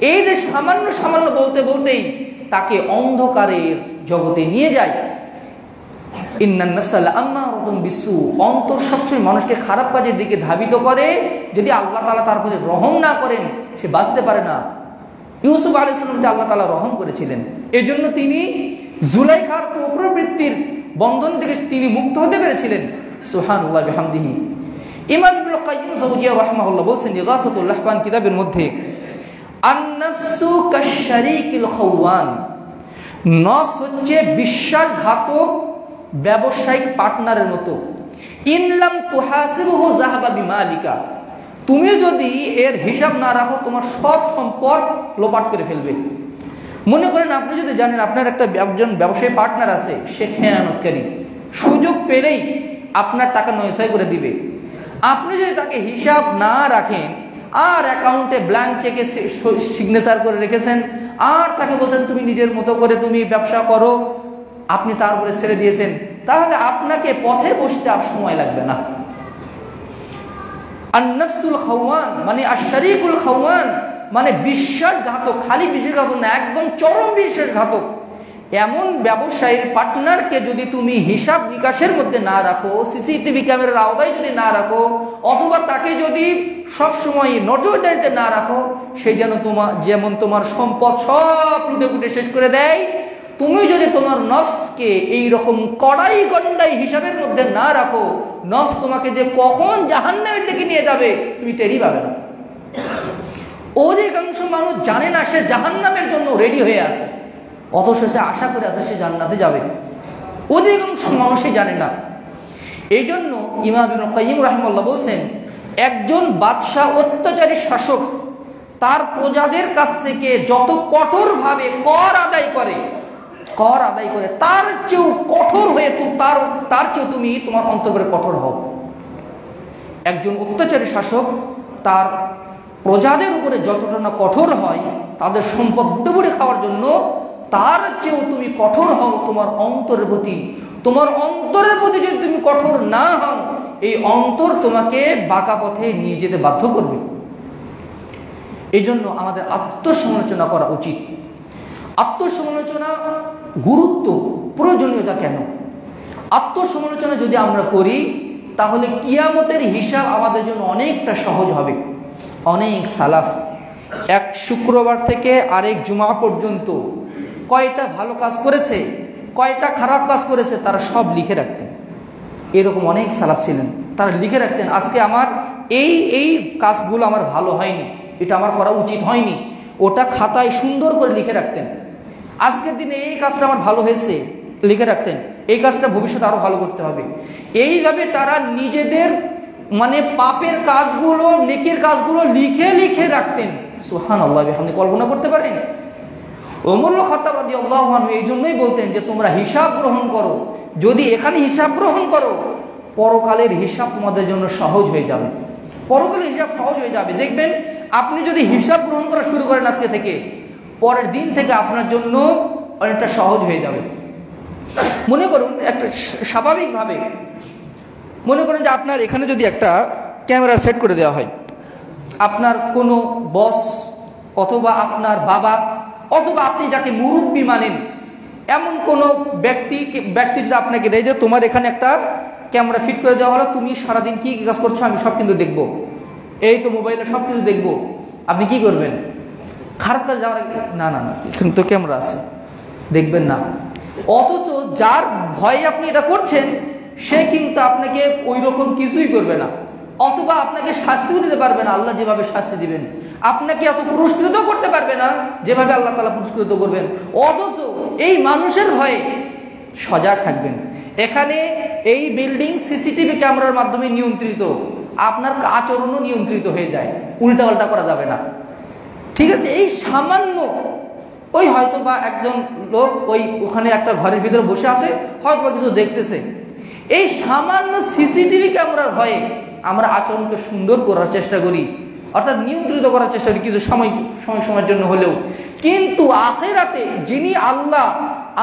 [SPEAKER 1] এই যে সামান্য বলতে বলতেই তাকে অন্ধকারের জগতে নিয়ে যায়। ইন্নান নাফসা লাআম্মারাতুন বিসু, অন্তর সবসময় মানুষকে খারাপ কাজের দিকে ধাবিত করে। যদি আল্লাহ তাআলা তার প্রতি রহম না করেন সে বাঁচতে পারে না। ইউসুফ আলাইহিস সালামকে আল্লাহ তাআলা রহম করেছিলেন, এজন্য তিনি জুলাইখার কুপ্রবৃত্তির বন্ধন থেকে তিনি মুক্ত হতে পেরেছিলেন। সুবহানাল্লাহ বিহামদিহি। ইমাম ইবনুল কাইয়্যিম জাওজিয়া রাহিমাহুল্লাহ বলছেন ইগাসাতুল লাহবান কিতাবের মধ্যে, আন-নাফসু কাশ-শারীকিল খাওয়ান, নফস হচ্ছে বিশ্বাসঘাতক ব্যবসায়িক পার্টনারের মতো। ইনলাম তুহাসিবহু যাহাবা বিমালিকা, তুমি যদি এর হিসাব না রাখো তোমার সব সম্পদ লোপাট করে ফেলবে। মনে করেন আপনি যদি জানেন আপনার একজন ব্যবসায়ী পার্টনার আছে, সে খেয়ানতকারী, সুযোগ পেলেই আপনার টাকা নয়ছয় করে দিবে। আপনি যদি তাকে হিসাব না রাখেন আর অ্যাকাউন্টে ব্ল্যাঙ্ক চেকে সিগনেচার করে রেখেছেন আর তাকে বলছেন তুমি নিজের মতো করে তুমি ব্যবসা করো, আপনি তার উপরে ছেড়ে দিয়েছেন, তাহলে আপনাকে পথে বসতে আর সময় লাগবে না। আন-নাফসুল খাওয়ান মানে আশ-শারীকুল খাওয়ান মানে বিশ্বাসঘাতক, খালি বিশ্বাসঘাতক না, একদম চরম বিশ্বাসঘাতক। এমন ব্যবসায়ীর পার্টনারকে যদি তুমি হিসাব নিকাশের মধ্যে না রাখো, সিসিটিভি ক্যামেরার আওতায় যদি না রাখো, অথবা তাকে যদি সবসময় নজরদারিতে না রাখো, সে যেন যেমন তোমার সম্পদ সব লুটে পুটে শেষ করে দেয়, তুমি যদি তোমার নফসকে এইরকম কড়াই গন্ডাই হিসাবের মধ্যে না রাখো, নফস তোমাকে যে কখন জাহান্নামের দিকে নিয়ে যাবে তুমি টেরই পাবে না। অধিকাংশ মানুষ জানে না সে জাহান্নামের জন্য রেডি হয়ে আছে, অথচ সে আশা করে আছে সে জান্নাতে যাবে। অধিকাংশ মানুষই জানে না। এই জন্য ইমাম ইবনুল কাইয়্যিম রাহিমাহুল্লাহ বলছেন, একজন বাদশাহ অত্যাচারী শাসক তার প্রজাদের কাছ থেকে যত কঠোরভাবে কর আদায় করে তার চেয়েও কঠোর হয়ে তার চেয়েও তুমি তোমার অন্তরে কঠোর হও। একজন অত্যাচারী শাসক তার প্রজাদের উপরে যতটা না কঠোর হয় তাদের সম্পদ বুটে বুটে খাওয়ার জন্য, তার চেয়েও তুমি কঠোর হও তোমার অন্তরের প্রতি। তোমার অন্তরের প্রতি যদি তুমি কঠোর না হও, এই অন্তর তোমাকে বাঁকা পথে নিয়ে যেতে বাধ্য করবে। এই জন্য আমাদের আত্মসমালোচনা করা উচিত। আত্মসমালোচনা গুরুত্ব প্রয়োজনীয়তা কেন? আত্মসমালোচনা যদি আমরা করি তাহলে কিয়ামতের হিসাব আমাদের জন্য অনেকটা সহজ হবে। অনেক সালাফ এক শুক্রবার থেকে আরেক জুমা পর্যন্ত কয়টা ভালো কাজ করেছে, কয়টা খারাপ কাজ করেছে, তারা সব লিখে রাখতেন। এরকম অনেক সালাফ ছিলেন, তারা লিখে রাখতেন আজকে আমার এই কাজগুলো আমার ভালো হয়নি, এটা আমার করা উচিত হয়নি, ওটা খাতায় সুন্দর করে লিখে রাখতেন। আজকের দিনে এই কাজটা আমার ভালো হয়েছে, লিখে রাখতেন, এই কাজটা ভবিষ্যতে আরো ভালো করতে হবে। এইভাবে তারা নিজেদের পাপের কাজগুলো, নেকের কাজগুলো লিখে লিখে রাখতেন। সুবহানাল্লাহ, আপনি কল্পনা করতে পারেন? ওমর খাত্তাব রাদিয়াল্লাহু আনহু এই জন্যই বলতেন যে তোমরা হিসাব গ্রহণ করো, যদি এখানে হিসাব গ্রহণ করো পরকালের হিসাব তোমাদের জন্য সহজ হয়ে যাবে। পরকালের হিসাব সহজ হয়ে যাবে। দেখবেন আপনি যদি হিসাব গ্রহণ করা শুরু করেন আজকে থেকে, পরের দিন থেকে আপনার জন্য অনেকটা সহজ হয়ে যাবে। মনে করুন একটা স্বাভাবিকভাবে মনে করেন যে আপনার এখানে যদি একটা ক্যামেরা সেট করে দেওয়া হয়, আপনার কোনো বস অথবা আপনার বাবা অথবা আপনি যাকে মুরব্বী মানেন এমন কোনো ব্যক্তি যদি আপনাকে দেয় যে তোমার এখানে একটা ক্যামেরা ফিট করে দেওয়া হলো, তুমি সারাদিন কি কাজ করছো আমি সব কিন্তু দেখবো, এই তো মোবাইলে সব কিছু দেখবো, আপনি কি করবেন? খারাপ কাজ যাওয়ার আগে না না না এখানে তো ক্যামেরা আছে, দেখবেন না। অথচ যার ভয়ে আপনি এটা করছেন সে কিন্তু আপনাকে ওই রকম কিছুই করবে না, অথবা আপনাকে শাস্তিও দিতে পারবে না আল্লাহ যেভাবে শাস্তি দিবেন, আপনাকে এত পুরস্কৃত করতে পারবে না যেভাবে আল্লাহ তাআলা পুরস্কৃত করবেন। অথচ এই মানুষের ভয়ে সজাগ থাকবেন। এখানে এই বিল্ডিং সিসিটিভি ক্যামেরার মাধ্যমে নিয়ন্ত্রিত, আপনার আচরণও নিয়ন্ত্রিত হয়ে যায়, উল্টা পাল্টা করা যাবে না। ঠিক আছে, এই সামান্য ওই হয়তো বা একজন লোক ওখানে একটা ঘরের ভিতরে বসে আছে, হয়তো বা কিছু দেখতেছে, এই সামান্য সিসিটিভি ক্যামেরার ভয়ে আমরা আচরণকে সুন্দর করার চেষ্টা করি, অর্থাৎ নিয়ন্ত্রিত করার চেষ্টা করি কিছু সময়ের জন্য হলেও। কিন্তু আখিরাতে যিনি আল্লাহ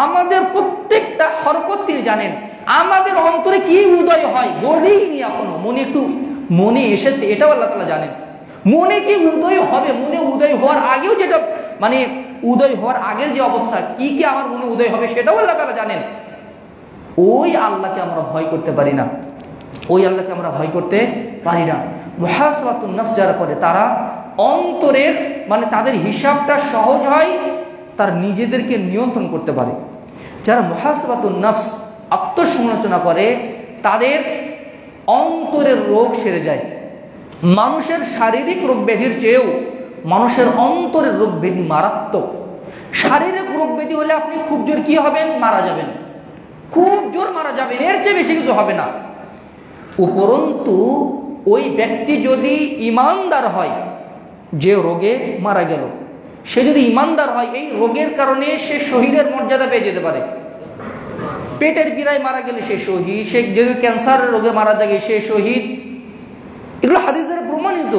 [SPEAKER 1] আমাদের প্রত্যেকটা হরকত তিনি জানেন, আমাদের অন্তরে কি উদয় হয় বলেইনি এখনো, মনে এসেছে এটাও আল্লাহ তাআলা জানেন। মনে কি উদয় হবে, মনে উদয় হওয়ার আগেও যেটা উদয় হওয়ার আগের যে অবস্থা কি আমার মনে উদয় হবে সেটাও আল্লাহ তাআলা জানেন। ওই আল্লাহকে আমরা ভয় করতে পারি না, ওই আল্লাহকে আমরা ভয় করতে পারি না। মুহাসাবাতুন নাফস যারা করে তারা অন্তরের মানে তাদের হিসাবটা সহজ হয়, তার নিজেদেরকে নিয়ন্ত্রণ করতে পারে। যারা মুহাসাবাতুন নাফস আত্মসমালোচনা করে তাদের অন্তরের রোগ সেরে যায়। মানুষের শারীরিক রোগ ব্যাধির চেয়েও মানুষের অন্তরের রোগ ব্যাধি মারাত্মক। শারীরিক রোগ ব্যাধি হলে আপনি খুব জোর কি হবেন, মারা যাবেন, খুব জোর মারা যাবেন, এর চেয়ে বেশি কিছু হবে না। উপরন্তু ওই ব্যক্তি যদি ইমানদার হয়, যে রোগে মারা গেল সে যদি ইমানদার হয়, এই রোগের কারণে সে শহীদের মর্যাদা পেয়ে যেতে পারে। পেটের পীড়ায় মারা গেলে সে শহীদ, সে যদি ক্যান্সারের রোগে মারা যায় সে শহীদ। এগুলো হাদিস দ্বারা প্রমাণিত।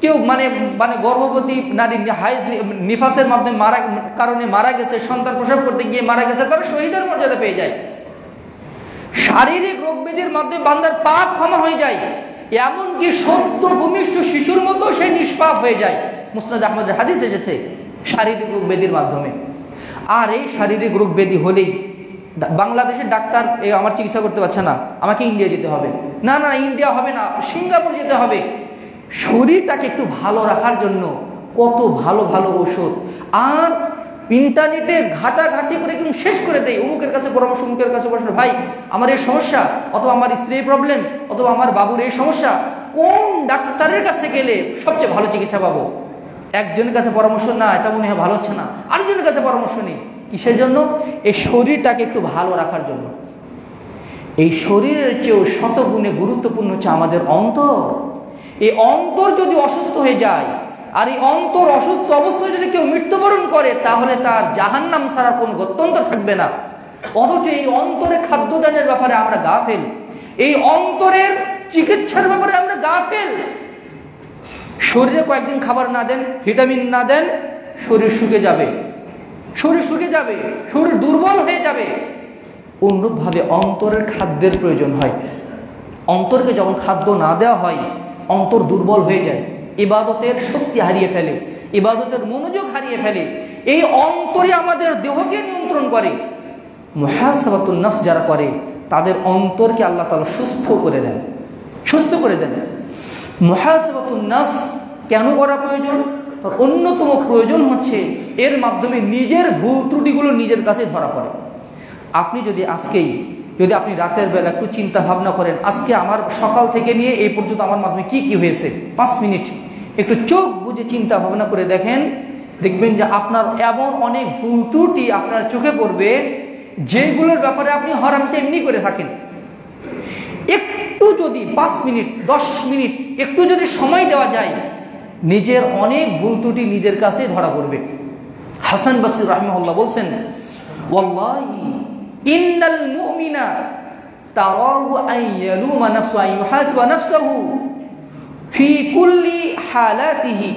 [SPEAKER 1] কেউ মানে মানে গর্ভবতী নারী হাইজ নিফাসের মাধ্যমে কারণে মারা গেছে, সন্তান প্রসব করতে গিয়ে মারা গেছে, তারা শহীদের মর্যাদা পেয়ে যায়। শারীরিক রোগ ব্যাধির মাধ্যমে বান্দার পাপ ক্ষমা হয়ে যায়, এমনকি সদ্য ভূমিষ্ঠ শিশুর মতো সে নিষ্পাপ হয়ে যায়। মুসনাদ আহমদের হাদিস এসেছে শারীরিক রোগ ব্যাধির মাধ্যমে। আর এই শারীরিক রোগ ব্যাধি হলেই বাংলাদেশের ডাক্তার আমার চিকিৎসা করতে পারছে না, আমাকে ইন্ডিয়া যেতে হবে, না না ইন্ডিয়া হবে না, সিঙ্গাপুর যেতে হবে। শরীরটাকে একটু ভালো রাখার জন্য কত ভালো ভালো ওষুধ, আর ইন্টারনেটে ঘাটাঘাটি করে কিন্তু শেষ করে দেয়। অমুকের কাছে পরামর্শ, অমুকের কাছে পরামর্শ, ভাই আমার এই সমস্যা, অথবা আমার স্ত্রীর প্রবলেম, অথবা আমার বাবুর এই সমস্যা, কোন ডাক্তারের কাছে গেলে সবচেয়ে ভালো চিকিৎসা পাবো? একজনের কাছে পরামর্শ, না এটা মনে হয় ভালো হচ্ছে না, আরেকজনের কাছে পরামর্শ নেই। কিসের জন্য? এই শরীরটাকে একটু ভালো রাখার জন্য। এই শরীরের চেয়েও শতগুণে গুরুত্বপূর্ণ হচ্ছে আমাদের অন্তর। এই অন্তর যদি অসুস্থ হয়ে যায়, আর এই অন্তর অসুস্থ অবস্থায় যদি কেউ মৃত্যুবরণ করে, তাহলে তার জাহান্নাম ছাড়া কোনো গত্যন্তর থাকবে না। অথচ এই অন্তরে খাদ্যদানের ব্যাপারে আমরা গাফেল, এই অন্তরের চিকিৎসার ব্যাপারে আমরা গাফেল। শরীরে কয়েকদিন খাবার না দেন, ভিটামিন না দেন, শরীর শুকে যাবে, শরীর শুকে যাবে, শরীর দুর্বল হয়ে যাবে। অনুরূপভাবে অন্তরের খাদ্যের প্রয়োজন হয়। অন্তরকে যখন খাদ্য না দেওয়া হয়, অন্তর দুর্বল হয়ে যায়, ইবাদতের শক্তি হারিয়ে ফেলে, ইবাদতের মনোযোগ হারিয়ে ফেলে। এই অন্তরে আমাদের দেহকে নিয়ন্ত্রণ করে। মুহাসাবাতুন নাফস যারা করে তাদের অন্তরকে আল্লাহ তাআলা সুস্থ করে দেন, সুস্থ করে দেন। মুহাসাবাতুন নাফস কেন করা প্রয়োজন? তার অন্যতম প্রয়োজন হচ্ছে এর মাধ্যমে নিজের ভুল ত্রুটিগুলো নিজের কাছে ধরা পড়ে। আপনি যদি আজকেই যদি আপনি রাতের বেলা একটু চিন্তা ভাবনা করেন, আজকে আমার সকাল থেকে নিয়ে এই পর্যন্ত আমার মাধ্যমে কি কি হয়েছে, 5 মিনিট একটু চোখ বুজে চিন্তা ভাবনা করে দেখেন, দেখবেন যে আপনার এমন অনেক ভুল ত্রুটি আপনার চোখে পড়বে, যেগুলোর ব্যাপারে আপনি হরহামেশা এমনি করে থাকেন। একটু যদি 5 মিনিট 10 মিনিট একটু যদি সময় দেওয়া যায়, নিজের অনেক ভুল ত্রুটি নিজের কাছে ধরা পড়বে। হাসান বসরি রাহিমাহুল্লাহ বলছেন, ওয়াল্লাহি ইন্নাল মুমিনা তারাহু আন ইয়ালুমা নাফসু আন ইউহাসিবা নাফসাহু ফি কুল্লি হালাতিহি।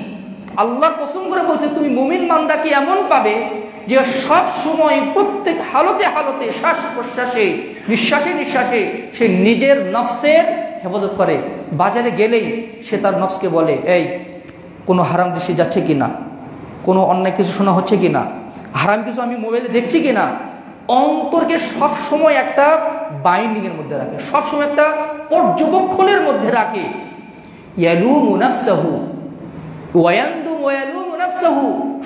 [SPEAKER 1] আল্লাহ কসম করে বলছে, তুমি মুমিন বান্দাকে এমন পাবে যে সব সময় প্রত্যেক হালতে হালতে, শ্বাস প্রশ্বাসে, নিঃশ্বাসে নিঃশ্বাসে সে নিজের নফসের হেফাজত করে। বাজারে গেলেই সে তার নফসকে বলে, এই কোনো হারাম দৃষ্টি যাচ্ছে কিনা, কোনো অন্যায় কিছু শোনা হচ্ছে কিনা, হারাম কিছু আমি মোবাইলে দেখছি কিনা। অন্তরকে সবসময় একটা বাইন্ডিং এর মধ্যে রাখে, সবসময় একটা পর্যবেক্ষণের মধ্যে রাখে। ইয়ালুমু নাফসাহু ওয়া ইয়ানদুমু ওয়া ইয়ালুমু নাফসাহু,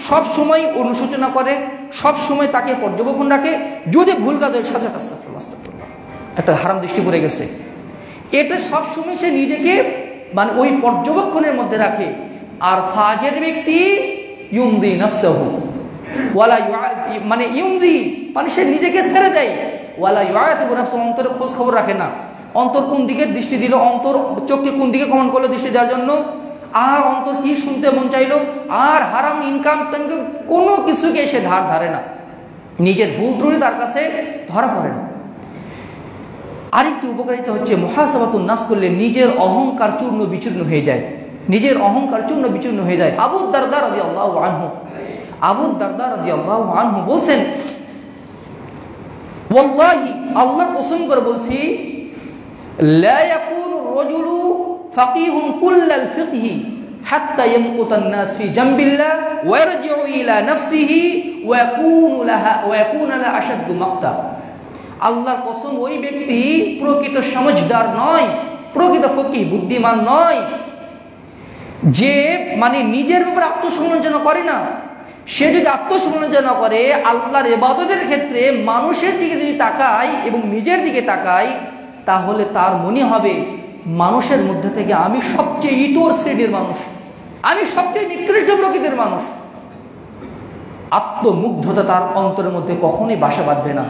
[SPEAKER 1] সবসময় অনুশোচনা করে, সবসময় তাকে পর্যবেক্ষণ রাখে। যদি ভুল কাজ হয়, সাথে আস্তাগফিরুল্লাহ, একটা হারাম দৃষ্টি পড়ে গেছে, এটা সবসময় সে নিজেকে মানে ওই পর্যবেক্ষণের মধ্যে রাখে। আর ফাজের ব্যক্তি ইউমদি নাফসাহু ওয়ালা মানে ইউমদি মানে সে নিজেকে ছেড়ে দেয়, ওয়ালা ইউআতিবু নাফসাহু, অন্তরের খোঁজ খবর রাখে না। অন্তর কোন দিকে দৃষ্টি দিল, অন্তর চোখকে কোন দিকে কমন করলো দৃষ্টি দেওয়ার জন্য, আর অন্তর কি শুনতে মন চাইলো, আর হারাম ইনকাম কোনো কিছুকে সে ধারে না। নিজের ভুল ত্রুটি তার কাছে ধরা পড়ে না। আরেকটি উপকারিতা হচ্ছে, মুহাসাবাতুন নাফস করলে নিজের অহংকার চূর্ণ বিচূর্ণ হয়ে যায়, নিজের অহংকার চূর্ণ বিচূর্ণ হয়ে যায়। আবু দারদা রাদিয়াল্লাহু আনহু, আবু দারদা রাদিয়াল্লাহু আনহু বলছেন, ওয়াল্লাহি আল্লাহর কসম করে বলছি, লা ইয়াকুনু রাজুলু ফাকিহুন কুল্লাল ফিকহি হাত্তা ইয়ামকুতান নাস ফি জামবিল্লাহ ওয়া ইয়ারজিউ ইলা নাফসিহি ওয়া ইয়াকুনু লাহা আশাদ্দু মাক্তা। আল্লাহর কসম, ওই ব্যক্তি প্রকৃত সমঝদার নয়, প্রকৃত ফকিহ, বুদ্ধিমান নয়, যে মানে নিজের উপর আত্মসমালোচনা করে না। সে যদি আত্মসমালোচনা করে আল্লাহর ইবাদতের ক্ষেত্রে মানুষের দিকে যদি তাকায় এবং নিজের দিকে তাকায়, তাহলে তার মনে হবে মানুষের মধ্যে থেকে আমি সবচেয়ে ইতর শ্রেণীর মানুষ, আমি সবচেয়ে নিকৃষ্ট প্রকৃতির মানুষ। আত্মমুগ্ধতা তার অন্তরের মধ্যে কখনোই বাসা বাঁধবে না।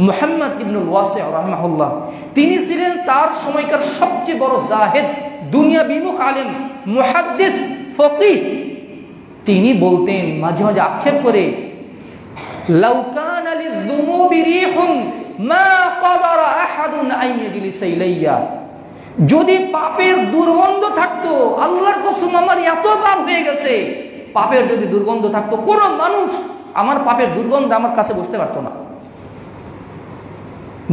[SPEAKER 1] মুহাম্মদ ইবনুল ওয়াসি রাহিমাহুল্লাহ, তিনি ছিলেন তার সময়কার সবচেয়ে বড় জাহেদ, দুনিয়া বিমুখ আলেম, মুহাদ্দিস, ফকিহ। তিনি বলতেন মাঝে মাঝে আক্ষেপ করে, লাউ কানা লিয-যুনুবি রিহুন মা কাদারা আহাদুন আন ইয়াজলিসা ইলাইয়া, যদি পাপের দুর্গন্ধ থাকতো, আল্লাহর কসম আমার এত পাপ হয়ে গেছে, পাপের যদি দুর্গন্ধ থাকতো কোন মানুষ আমার পাপের দুর্গন্ধ আমার কাছে বসতে পারতো না।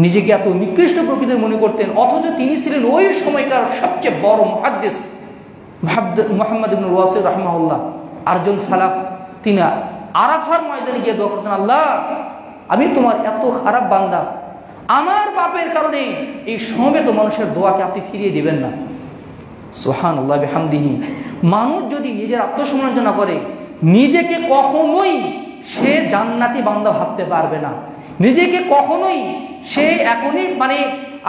[SPEAKER 1] নিজেকে এত নিকৃষ্ট প্রকৃতির মনে করতেন, অথচ তিনি ছিলেন ওই সময়কার সবচেয়ে বড় মুহাদ্দিস মুহাম্মদ ইবনুল ওয়াসি রাহিমাহুল্লাহ। আরেকজন সালাফ, তিনি আরাফার ময়দানে গিয়ে দোয়া করতেন, আল্লাহ আমি তোমার এত খারাপ বান্দা, আমার পাপের কারণে এই সমবেত মানুষের দোয়াকে আপনি ফিরিয়ে দিবেন না। সুবহানাল্লাহ বিহামদিহি। মানুষ যদি নিজের আত্মসমালোচনা করে, নিজেকে কখনোই সে জান্নাতি বান্দা ভাবতে পারবে না, নিজেকে কখনোই সে এখনই মানে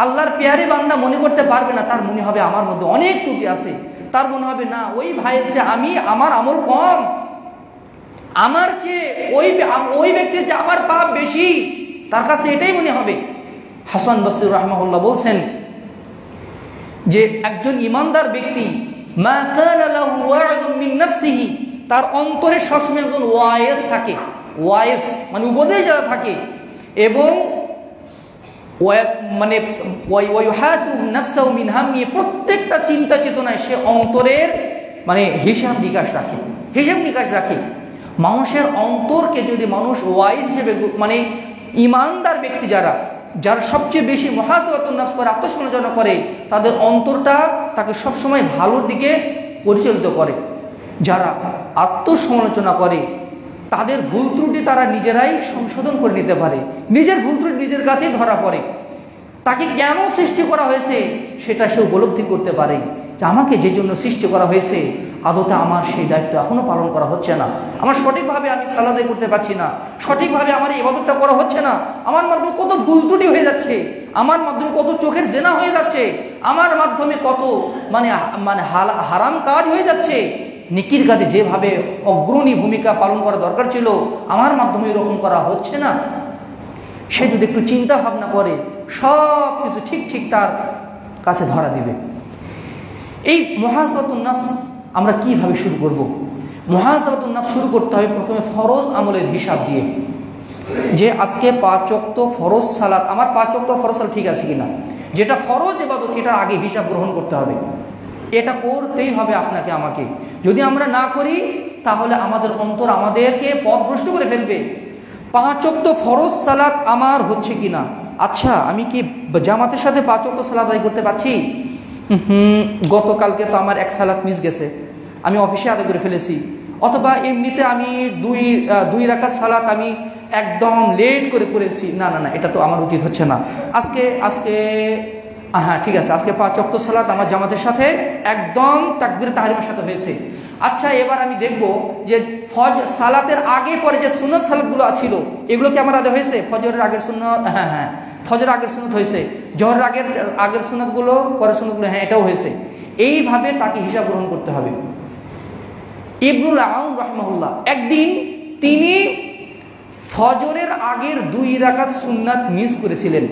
[SPEAKER 1] আল্লাহর পেয়ারি বান্দা মনে করতে পারবে না। তার মনে হবে আমার মধ্যে অনেক ত্রুটি আছে, তার মনে হবে না ওই ভাইয়ের চেয়ে আমার আমল কম, আমার চেয়ে ওই ব্যক্তির চেয়ে আমার পাপ বেশি, তার কাছে এটাই মনে হবে। হাসান বসরি রাহিমাহুল্লাহ বলছেন যে একজন ইমানদার ব্যক্তি মা কানা লাহু ওয়া'যুম মিন নাফসিহি, তার অন্তরে সবসময় একজন ওয়াইজ থাকে, ওয়াইজ মানে উপদেশ যারা থাকে, এবং মানে ওয়াইহাসিবু নাফসাহু মিন হাম্মি, প্রত্যেকটা চিন্তা চেতনায় সে অন্তরের মানে হিসাব নিকাশ রাখে। মানুষের অন্তরকে যদি মানুষ ওয়াইজ হিসেবে মানে ইমানদার ব্যক্তি যারা সবচেয়ে বেশি মুহাসাবাতুন নাফস করে, আত্মসমালোচনা করে, তাদের অন্তরটা তাকে সবসময় ভালোর দিকে পরিচালিত করে। যারা আত্মসমালোচনা করে তাদের ভুল ত্রুটি তারা নিজেরাই সংশোধন করে নিতে পারে, নিজের ভুল ত্রুটি নিজের কাছেই ধরা পড়ে। তাকে কেন সৃষ্টি করা হয়েছে সেটা সে উপলব্ধি করতে পারে যে আমাকে যে জন্য সৃষ্টি করা হয়েছে আদতে আমার সেই দায়িত্ব এখনো পালন করা হচ্ছে না, আমার সঠিকভাবে আমি সালাত আদায় করতে পারছি না, সঠিকভাবে আমার ইবাদতটা করা হচ্ছে না, আমার মাধ্যমে কত ভুল ত্রুটি হয়ে যাচ্ছে, আমার মাধ্যমে কত চোখের জেনা হয়ে যাচ্ছে, আমার মাধ্যমে কত মানে হারাম কাজ হয়ে যাচ্ছে, নেকির কাজে যেভাবে অগ্রণী ভূমিকা পালন করা দরকার ছিল আমার মাধ্যমে এরকম করা হচ্ছে না। সে যদি একটু চিন্তা ভাবনা করে সব কিছু ঠিক তার কাছে ধরা দিবে। এই মুহাসাবাতুন নাফস আমরা কিভাবে শুরু করব? মুহাসাবাতুন নাফস শুরু করতে হবে প্রথমে ফরজ আমলের হিসাব দিয়ে, যে আজকে 5 ওয়াক্ত ফরজ সালাত, আমার 5 ওয়াক্ত ফরজ সালাত ঠিক আছে কিনা, যেটা ফরজ ইবাদত এটার আগে হিসাব গ্রহণ করতে হবে। এটা করতেই হবে আপনাকে আমাকে। যদি আমরা না করি তাহলে আমাদের অন্তর আমাদেরকে পথভ্রষ্ট করে ফেলবে। 5 ওয়াক্ত ফরজ সালাত আমার হচ্ছে কিনা, আচ্ছা আমি কি জামাতের সাথে 5 ওয়াক্ত সালাত আদায় করতে পারছি? গতকালকে তো আমার 1 সালাত মিস গেছে, আমি অফিসে আদায় করে ফেলেছি, অথবা এমনিতে আমি দুই রাকাত সালাত আমি একদম লেট করে পড়েছি, না, এটা তো আমার উচিত হচ্ছে না। আজকে হ্যাঁ ঠিক আছে, আজকে 5 ওয়াক্ত সালাত আমার জামাতের সাথে একদম তাকবীরে তাহরিমের সাথে হয়েছে। আচ্ছা এবার আমি দেখব যে সালাতের আগে পরে যে সুন্নত সালাতগুলো ছিল এগুলো কি আমার আদায় হয়েছে? ফজরের আগের সুন্নত, হ্যাঁ ফজরের আগের সুন্নত হয়েছে, জোহরের আগের সুন্নতগুলো, পরের সুন্নতগুলো, হ্যাঁ এটাও হয়েছে। এইভাবে তাকে হিসাব গ্রহণ করতে হবে। ইবনুল আউন রাহিমাহুল্লাহ একদিন তিনি ফজরের আগের 2 রাকাত সুন্নাত মিস করেছিলেন।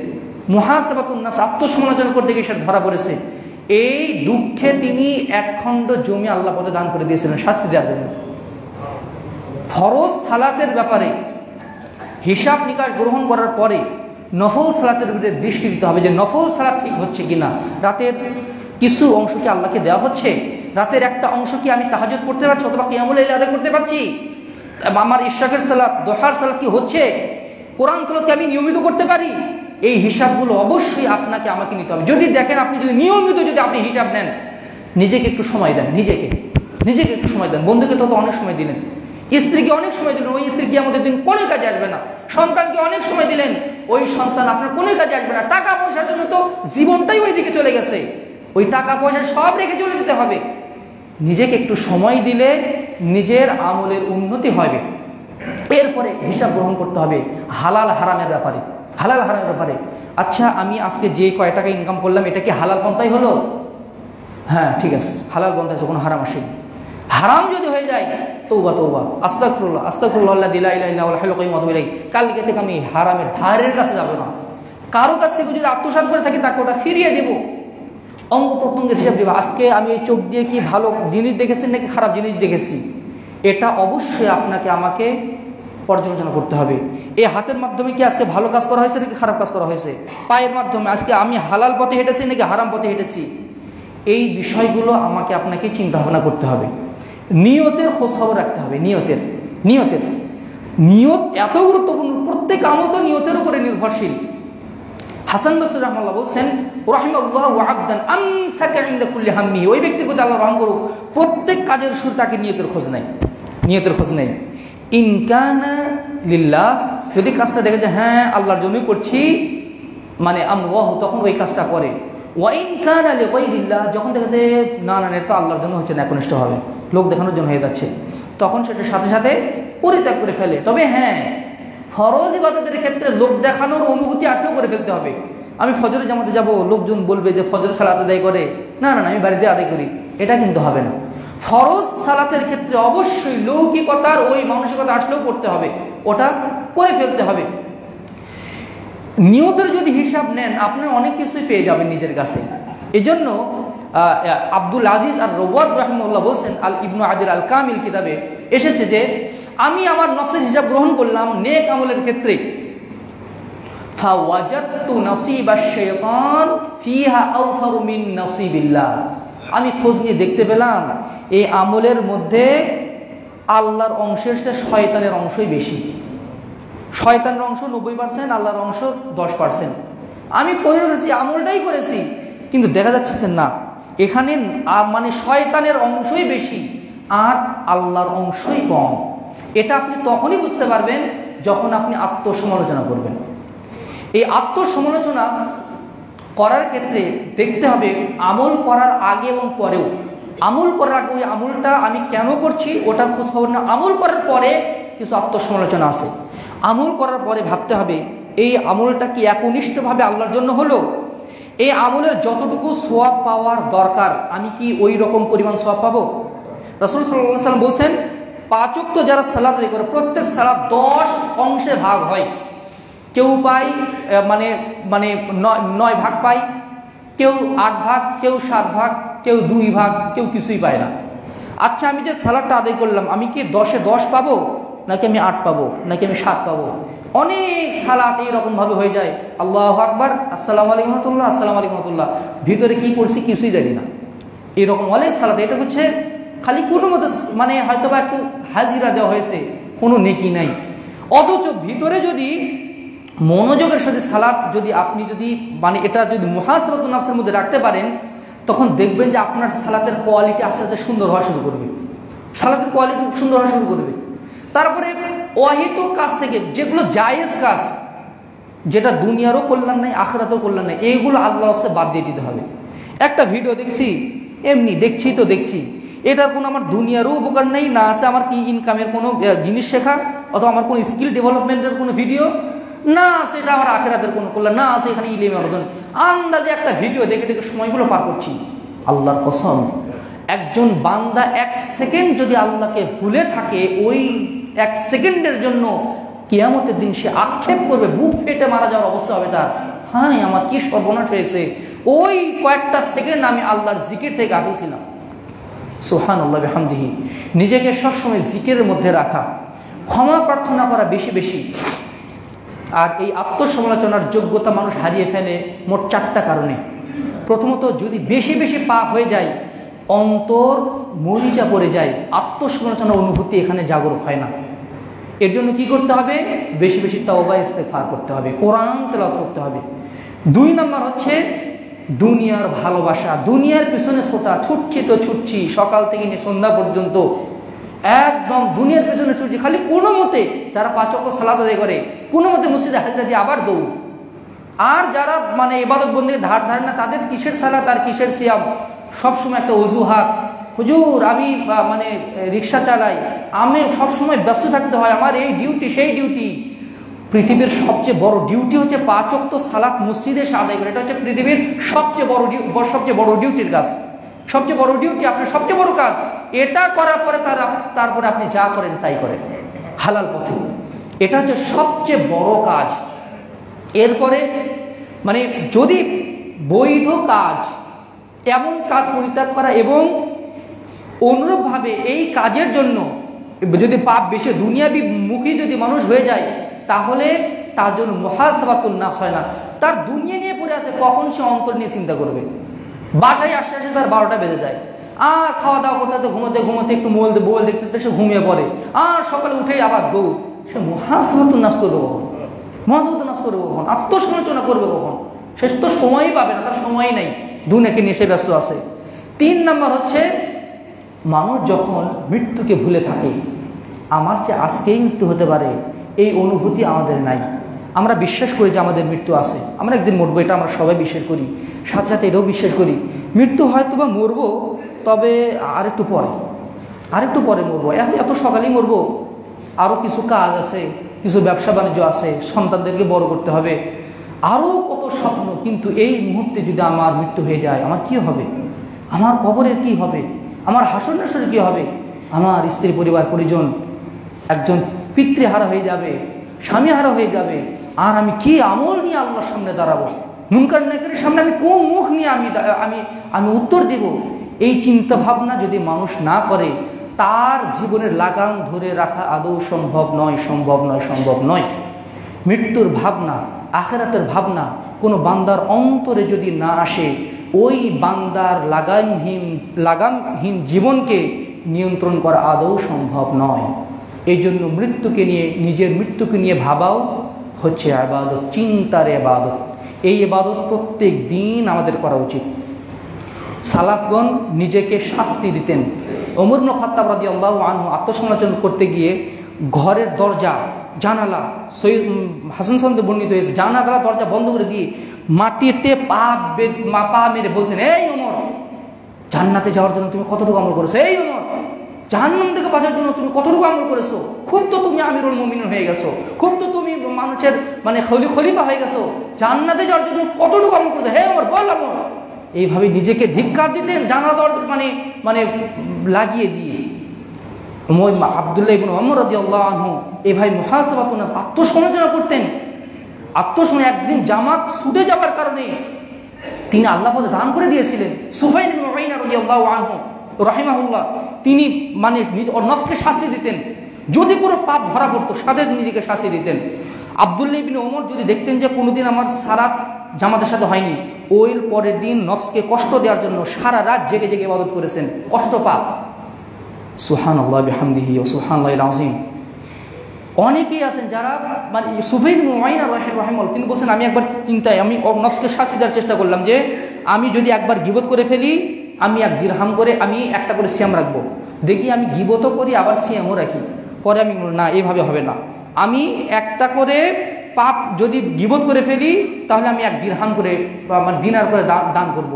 [SPEAKER 1] মুহাসাবাতুন নাফস, আত্মসমালোচনা করতে গিয়ে সেটা ধরা পড়েছে। এই দুঃখে তিনি 1 খণ্ড জমি আল্লাহ পথে দান করে দিয়েছিলেন শাস্তি দেওয়ার জন্য। ফরজ সালাতের ব্যাপারে হিসাব নিকাশ গ্রহণ করার পরে নফল সালাতের বিরুদ্ধে দৃষ্টি দিতে হবে যে নফল সালাত ঠিক হচ্ছে কিনা, রাতের কিছু অংশ কি আল্লাহকে দেওয়া হচ্ছে, রাতের একটা অংশ কি আমি তাহাজ্জুদ পড়তে পারছি অথবা কিয়ামুল লাইল আদায় করতে পারছি, আমার ইশরাকের সালাত, দোহার সালাত কি হচ্ছে, কোরআন তেলাওয়াত কি আমি নিয়মিত করতে পারি। এই হিসাবগুলো অবশ্যই আপনাকে আমাকে নিতে হবে। যদি দেখেন আপনি যদি নিয়মিত আপনি হিসাব নেন, নিজেকে একটু সময় দেন, নিজেকে একটু সময় দেন। বন্ধুকে তো অনেক সময় দিলেন, স্ত্রীকে অনেক সময় দিলেন, ওই স্ত্রী কিয়ামতের দিন কোনো কাজে আসবে না। সন্তানকে অনেক সময় দিলেন, ওই সন্তান আপনার কোনো কাজে আসবে না। টাকা পয়সার জন্য তো জীবনটাই ওই দিকে চলে গেছে, ওই টাকা পয়সা সব রেখে চলে যেতে হবে। নিজেকে একটু সময় দিলে নিজের আমলের উন্নতি হবে। এরপরে হিসাব গ্রহণ করতে হবে হালাল হারামের ব্যাপারে। হালাল হারামের ব্যাপারে, আচ্ছা আমি আজকে যে কয় টাকা ইনকাম করলাম এটা কি হালাল পন্থাই হলো? হ্যাঁ ঠিক আছে, হালাল পন্থা আছে, কোনো হারাম আসেনি। হারাম যদি হয়ে যায় তৌবা তৌবা, আস্তাগফিরুল্লাহ আস্তাগফিরুল্লাহ লা ইলাহা ইল্লাল্লাহ ওয়াল হাইয়ুল কাইয়্যুম ওয়া আতুবু ইলাইহি। কালকে থেকে আমি হারামের ধারের কাছে যাব না। কারো কাছ থেকে যদি আত্মসাৎ করে থাকি তাকে ওটা ফিরিয়ে দেব। অঙ্গ প্রত্যঙ্গের হিসাব দেব। আজকে আমি এই চোখ দিয়ে কি ভালো জিনিস দেখেছি নাকি খারাপ জিনিস দেখেছি, এটা অবশ্যই আপনাকে আমাকে পর্যালোচনা করতে হবে। এই হাতের মাধ্যমে কি আজকে ভালো কাজ করা হয়েছে নাকি খারাপ কাজ করা হয়েছে? পায়ের মাধ্যমে আজকে আমি হালাল পথে হেঁটেছি নাকি হারাম পথে হেঁটেছি? এই বিষয়গুলো আমাকে আপনাকে চিন্তা ভাবনা করতে হবে। নিয়তের খোঁজখবর রাখতে হবে। নিয়ত এত গুরুত্বপূর্ণ। প্রত্যেক আমল তো নিয়তের উপরে নির্ভরশীল। হাসান বসরি রাহিমাহুল্লাহ বলছেন, রাহিমাল্লাহু আবদান আমসাকা ইনদা কুল্লি হাম্মি, ওই ব্যক্তির প্রতি আল্লাহ রহম করুক, প্রত্যেক কাজের শুরু তাকে নিয়তের খোঁজ নেই। ইন কানা লিল্লাহ, যদি কাজটা দেখে যে হ্যাঁ আল্লাহর জন্যই করছি, মানে আমওয়াহু, তখন ওই কাজটা করে। ওয়া ইন কানা লিগাইরিল্লাহ, যখন দেখে যে না এটা আল্লাহর জন্য হচ্ছে না, একনিষ্ঠভাবে লোক দেখানোর জন্য হয়ে যাচ্ছে, তখন সেটা সাথে সাথে পরিত্যাগ করে ফেলে। তবে হ্যাঁ, ফরজ ইবাদতের ক্ষেত্রে লোক দেখানোর অনুভূতি আসলেও করে ফেলতে হবে। আমি ফজরে জামাতে যাব, লোকজন বলবে যে ফজর সালাত আদায় করে, না আমি বাড়িতে আদায় করি, এটা কিন্তু হবে না। ফরজ সালাতের ক্ষেত্রে অবশ্যই লৌকিকতার ওই মানসিকতা আসলেও করতে হবে, ওটা করে ফেলতে হবে। নিয়তের যদি হিসাব নেন আপনি অনেক কিছুই পেয়ে যাবেন নিজের কাছে। এজন্য আব্দুল আজিজ আর রওয়াদ রাহিমাহুল্লাহ বলছেন, আল ইবনু আদিল আল কামিল কিতাবে এসেছে যে আমি আমার নফসের হিসাব গ্রহণ করলাম নেক আমলের ক্ষেত্রে, ফাওয়াজাদতু নাসিবাশ শাইতান ফিহা আওফারু মিন নাসিবিল্লাহ, আমি খোঁজ নিয়ে দেখতে পেলাম এই আমলের মধ্যে আল্লাহর অংশের চেয়ে শয়তানের অংশই বেশি। শয়তানের অংশ 90%, আল্লাহর অংশ 10%। আমি করেছি, আমলটাই করেছি, কিন্তু দেখা যাচ্ছে না এখানে মানে শয়তানের অংশই বেশি আর আল্লাহর অংশই কম। এটা আপনি তখনই বুঝতে পারবেন যখন আপনি আত্মসমালোচনা করবেন। এই আত্মসমালোচনা করার ক্ষেত্রে দেখতে হবে আমল করার আগে এবং পরেও। আমল করার আগে ওই আমলটা আমি কেন করছি ওটার খোঁজখবর না, আমল করার পরে কিছু আত্মসমালোচনা আছে। আমল করার পরে ভাবতে হবে এই আমলটা কি একনিষ্ঠভাবে আল্লাহর জন্য হলো, এই আমলের যতটুকু সওয়াব পাওয়ার দরকার আমি কি ওই রকম পরিমাণ সওয়াব পাবো? রাসূল সাল্লাল্লাহু আলাইহি ওয়াসাল্লাম বলছেন 5 ওয়াক্ত যারা সালাত আদায় করে প্রত্যেক সালাত 10 অংশে ভাগ হয়। কেউ পায় মানে 9 ভাগ পায়, কেউ 8 ভাগ, কেউ 7 ভাগ, কেউ 2 ভাগ, কেউ কিছুই পায় না। আচ্ছা আমি যে সালাতটা আদায় করলাম আমি কি 10-এ 10 পাবো, নাকি আমি 8 পাবো, নাকি আমি 7 পাবো? অনেক সালাত এইরকম ভাবে হয়ে যায়, আল্লাহু আকবার, আসসালামু আলাইকুম রাহমাতুল্লাহ, আসসালামু আলাইকুম রাহমাতুল্লাহ, ভিতরে কি পড়ছি কিছুই জানি না, এরকম অনেক সালাত। এটা হচ্ছে খালি কোনো মতো মানে হয়তো বা একটু হাজিরা দেওয়া হয়েছে, কোনো নেকি নাই। অথচ ভিতরে যদি মনোযোগের সাথে সালাত যদি আপনি যদি মানে এটা যদি মুহাসাবাতুন নাফসের মধ্যে রাখতে পারেন, তখন দেখবেন যে আপনার সালাতের কোয়ালিটি আস্তে আস্তে সুন্দর হওয়া শুরু করবে। সালাতের কোয়ালিটি সুন্দর হওয়া শুরু করবে। তারপরে অহিত কাজ থেকে যেগুলো জায়েজ কাজ, যেটা দুনিয়ারও কল্যাণ নাই আখিরাতেরও কল্যাণ নাই, এইগুলো আল্লাহর রাস্তায় বাদ দিয়ে দিতে হবে। একটা ভিডিও দেখছি, এমনি দেখছি, এটার কোনো আমার দুনিয়ারও উপকার নেই, না আছে আমার কি ইনকামের কোনো জিনিস শেখা অথবা আমার কোনো স্কিল ডেভেলপমেন্টের কোনো ভিডিও, না আছে এটা আমার আখিরাতের কোনো কল্যাণ, না আছে এখানে ইলমে অর্জন। আন্দাজে একটা ভিডিও দেখে সময়গুলো পার করছি। আল্লাহর কসম, একজন বান্দা 1 সেকেন্ড যদি আল্লাহকে ভুলে থাকে, ওই 1 সেকেন্ডের জন্য কিয়ামতের দিন সে আক্ষেপ করবে, বুক ফেটে মারা যাওয়ার অবস্থা হবে তার। হ্যাঁ আমার কি সর্বনাশ হয়েছে, ওই কয়েকটা সেকেন্ড আমি আল্লাহর জিকির থেকে গাফিল ছিলাম। সুবহানাল্লাহ বিহামদিহি। নিজেকে সবসময় জিকিরের মধ্যে রাখা, ক্ষমা প্রার্থনা করা বেশি বেশি। আর এই আত্মসমালোচনার যোগ্যতা মানুষ হারিয়ে ফেলে মোট 4টা কারণে। প্রথমত, যদি বেশি বেশি পাপ হয়ে যায় অন্তর মরিচা পড়ে যায়, আত্মসমালোচনার অনুভূতি এখানে জাগরুক হয় না। এর জন্য কি করতে হবে? বেশি বেশি তাওবা ইস্তেগফার করতে হবে, কোরআন তেলাওয়াত করতে হবে। 2 নম্বর হচ্ছে দুনিয়ার ভালোবাসা, দুনিয়ার পিছনে ছুটছি সকাল থেকে নিয়ে সন্ধ্যা পর্যন্ত, একদম দুনিয়ার পেছনে ছুটছি, খালি কোনো মতে যারা 5 ওয়াক্ত সালাত আদায় করে কোনো মতে মসজিদে হাজিরা দিয়ে আবার দৌড়, আর যারা মানে ইবাদত বন্দি ধার ধার না, তাদের কিসের সালাত আর কিসের সিয়াম, সবসময় একটা অজুহাত, হুজুর আমি মানে রিক্সা চালাই, আমি সবসময় ব্যস্ত থাকতে হয়, আমার এই ডিউটি সেই ডিউটি। পৃথিবীর সবচেয়ে বড় ডিউটি হচ্ছে 5 ওয়াক্ত সালাত মসজিদে আদায় করে। এটা হচ্ছে পৃথিবীর সবচেয়ে বড় ডিউটির কাজ, সবচেয়ে বড় ডিউটি, আপনার সবচেয়ে বড় কাজ। এটা করার পরে তারপরে আপনি যা করেন তাই করেন হালাল পথে, এটা হচ্ছে সবচেয়ে বড় কাজ। এরপরে মানে যদি বৈধ কাজ, এমন কাজ পরিত্যাগ করা, এবং অনুরূপভাবে এই কাজের জন্য যদি পাপ বেশি দুনিয়াবি মুখী যদি মানুষ হয়ে যায়, তাহলে তার জন্য মুহাসাবাতুন নাফস হয় না। তার দুনিয়া নিয়ে পড়ে আছে, কখন সে অন্তর নিয়ে চিন্তা করবে। বাসায় আসতে আসতে তার 12টা বেজে যায়, আর খাওয়া দাওয়া করতে ঘুমোতে একটু মোবাইল দেখতে সে ঘুমিয়ে পড়ে, আর সকালে উঠেই আবার দৌড়। সে মুহাসাবাতুন নাফস করবে কখন? মুহাসাবাতুন নাফস করবে কখন? আত্মসমালোচনা করবে কখন? সে তো সময়ই পাবে না, তার সময়ই নাই, দুনিয়াকে নিয়ে সে ব্যস্ত আছে। 3 নম্বর হচ্ছে মানুষ যখন মৃত্যুকে ভুলে থাকে, আমার চেয়ে আজকেই মৃত্যু হতে পারে, এই অনুভূতি আমাদের নাই। আমরা বিশ্বাস করি যে আমাদের মৃত্যু আছে, আমরা একদিন মরবো, এটা আমরা সবাই বিশ্বাস করি। সাথে সাথে এটাও বিশ্বাস করি মৃত্যু হয়তো বা মরবো, তবে আরেকটু পরে মরবো, এত সকালেই মরবো, আরও কিছু কাজ আছে, কিছু ব্যবসা বাণিজ্য আছে, সন্তানদেরকে বড় করতে হবে, আরও কত স্বপ্ন। কিন্তু এই মুহূর্তে যদি আমার মৃত্যু হয়ে যায়, আমার কি হবে? আমার কবরের কি হবে? আমার হাসর নাসর কি হবে? আমার স্ত্রী, পরিবার, পরিজন, একজন পিতৃহারা হয়ে যাবে, স্বামীহারা হয়ে যাবে, আর আমি কি আমল নিয়ে আল্লাহর সামনে দাঁড়াবো? মুনকার নাকিরের সামনে আমি কোন মুখ নিয়ে আমি উত্তর দেব? এই চিন্তা ভাবনা যদি মানুষ না করে, তার জীবনের লাগাম ধরে রাখা আদৌ সম্ভব নয়। মৃত্যুর ভাবনা, আখিরাতের ভাবনা কোনো বান্দার অন্তরে যদি না আসে, ওই বান্দার লাগামহীন জীবনকে নিয়ন্ত্রণ করা আদৌ সম্ভব নয়। এই জন্য নিজের মৃত্যুকে নিয়ে ভাবাও হচ্ছে ইবাদত, চিন্তার ইবাদত। এই ইবাদত প্রত্যেক দিন আমাদের করা উচিত। সালাফগণ নিজেকে শাস্তি দিতেন। ওমর ইবনে খাত্তাব রাদিয়াল্লাহু আনহু আত্মসমালোচনা করতে গিয়ে ঘরের দরজা, জানালা, হাসান সাহেব বর্ণিত হয়েছে, জানালা দরজা বন্ধ করে দিয়ে মাটিতে পা মেরে বলতেন, এই ওমর, জান্নাতে যাওয়ার জন্য তুমি কতটুকু আমল করেছো? এই ওমর, জাহান্নাম থেকে বাঁচার জন্য তুমি কতটুকু আমল করেছো? খুব তো তুমি আমিরুল মুমিনিন হয়ে গেছো, খুব তো তুমি মানুষের মানে খলিফা হয়ে গেছো, জান্নাতে যাওয়ার জন্য কতটুকু আমল করেছো? হে ওমর, বল আমল। এইভাবে নিজেকে ধিক্কার দিতেন, জানালা দরজা মানে লাগিয়ে দিয়ে। আব্দুল্লাহ ইবনে ওমর রাদিয়াল্লাহু আনহু এইভাবে মুহাসাবাতুন নাফস, আত্মসমালোচনা করতেন। একদিন জামাত ছুটে যাবার কারণে তিনি আল্লাহ পথে দান করে দিয়েছিলেন। সুফাইন ইবনে উয়াইনা রাদিয়াল্লাহু আনহু রাহিমাহুল্লাহ, তিনি মানে ওর নফসকে শাস্তি দিতেন। যদি কোনো পাপ ধরা পড়তো, সাথে নিজেকে শাস্তি দিতেন। আব্দুল্লাহ ইবনে ওমর যদি দেখতেন যে কোনোদিন আমার সারাত জামাতের সাথে হয়নি, ওই পরের দিন নফসকে কষ্ট দেওয়ার জন্য সারা রাত জেগে জেগে ইবাদত করেছেন, কষ্ট পাপ। সুবহানাল্লাহ বিহামদিহি ওয়া সুবহানাল্লাহিল আযীম। অনেকেই আছেন যারা মানে সুফাইন ইবনে উয়াইনা রাহিমাহুল্লাহ, তিনি বলছেন, আমি একবার চিন্তায় আমি নফসকে শাস্তি দেওয়ার চেষ্টা করলাম যে আমি যদি একবার গীবত করে ফেলি, আমি 1 দিরহাম করে আমি একটা করে সিয়াম রাখবো। দেখি আমি গীবতও করি আবার সিয়ামও রাখি। পরে আমি না, এইভাবে হবে না, আমি একটা করে পাপ যদি গীবত করে ফেলি, তাহলে আমি 1 দিরহাম করে আমার দিনার করে দান করব,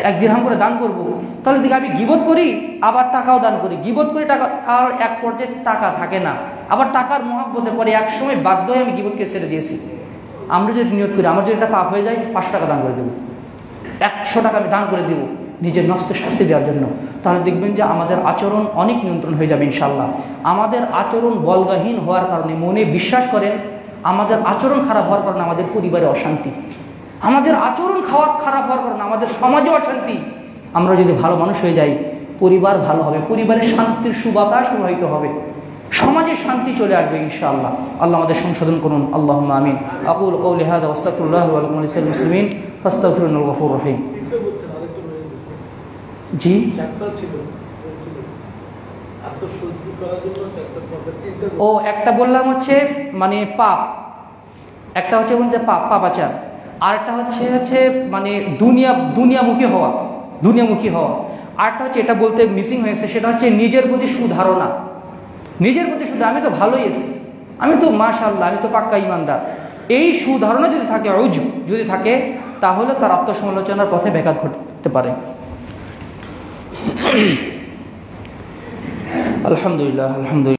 [SPEAKER 1] 1 দিরহাম করে দান করব। তাহলে দেখি আমি গীবত করি আবার টাকাও দান করি, গীবত করি টাকা, আর এক পর্যায়ে টাকা থাকে না, আবার টাকার মহব্বতে পরে এক সময় বাধ্য হয়ে আমি গীবতকে ছেড়ে দিয়েছি। আমরা যদি নিয়ত করি, আমার যদি একটা পাপ হয়ে যায়, 500 টাকা দান করে দেবো, 100 টাকা আমি দান করে দেবো নিজের নফসকে শাস্তি দেওয়ার জন্য, তাহলে দেখবেন যে আমাদের আচরণ অনেক নিয়ন্ত্রণ হয়ে যাবে ইনশাআল্লাহ। আমাদের আচরণ বলগাহীন হওয়ার কারণে, মনে বিশ্বাস করেন, আমাদের আচরণ খারাপ হওয়ার কারণে আমাদের পরিবারে অশান্তি, আমাদের আচরণ খারাপ হওয়ার কারণে আমাদের সমাজে অশান্তি। আমরা যদি ভালো মানুষ হয়ে যাই, পরিবার ভালো হবে, পরিবারের শান্তির সুবাতাস প্রবাহিত হবে, সমাজে শান্তি চলে আসবে ইনশাআল্লাহ। আল্লাহ আমাদের সংশোধন করুন, আল্লাহুম্মা আমিন। আকুলু কাওলি হাযা ওয়া আস্তাগফিরুল্লাহ ওয়া লাকুম ওয়া লিসাইরিল মুসলিমিন ফাস্তাগফিরুহু ইন্নাহু গফুরুর রহিম। জি, একটা বললাম হচ্ছে মানে পাপ, একটা হচ্ছে বলতে পাপাচার, আর একটা হচ্ছে মানে দুনিয়ামুখী হওয়া। আরেকটা হচ্ছে, এটা বলতে মিসিং হয়েছে, সেটা হচ্ছে নিজের প্রতি সুধারণা। আমি তো ভালোই আছি, আমি তো মাশাআল্লাহ, আমি তো পাক্কা ইমানদার, এই সুধারণা যদি থাকে, উজব যদি থাকে, তাহলে তার আত্মসমালোচনার পথে ব্যাঘাত ঘটতে পারে। আলহামদুলিল্লাহ, আলহামদুলিল্লাহ।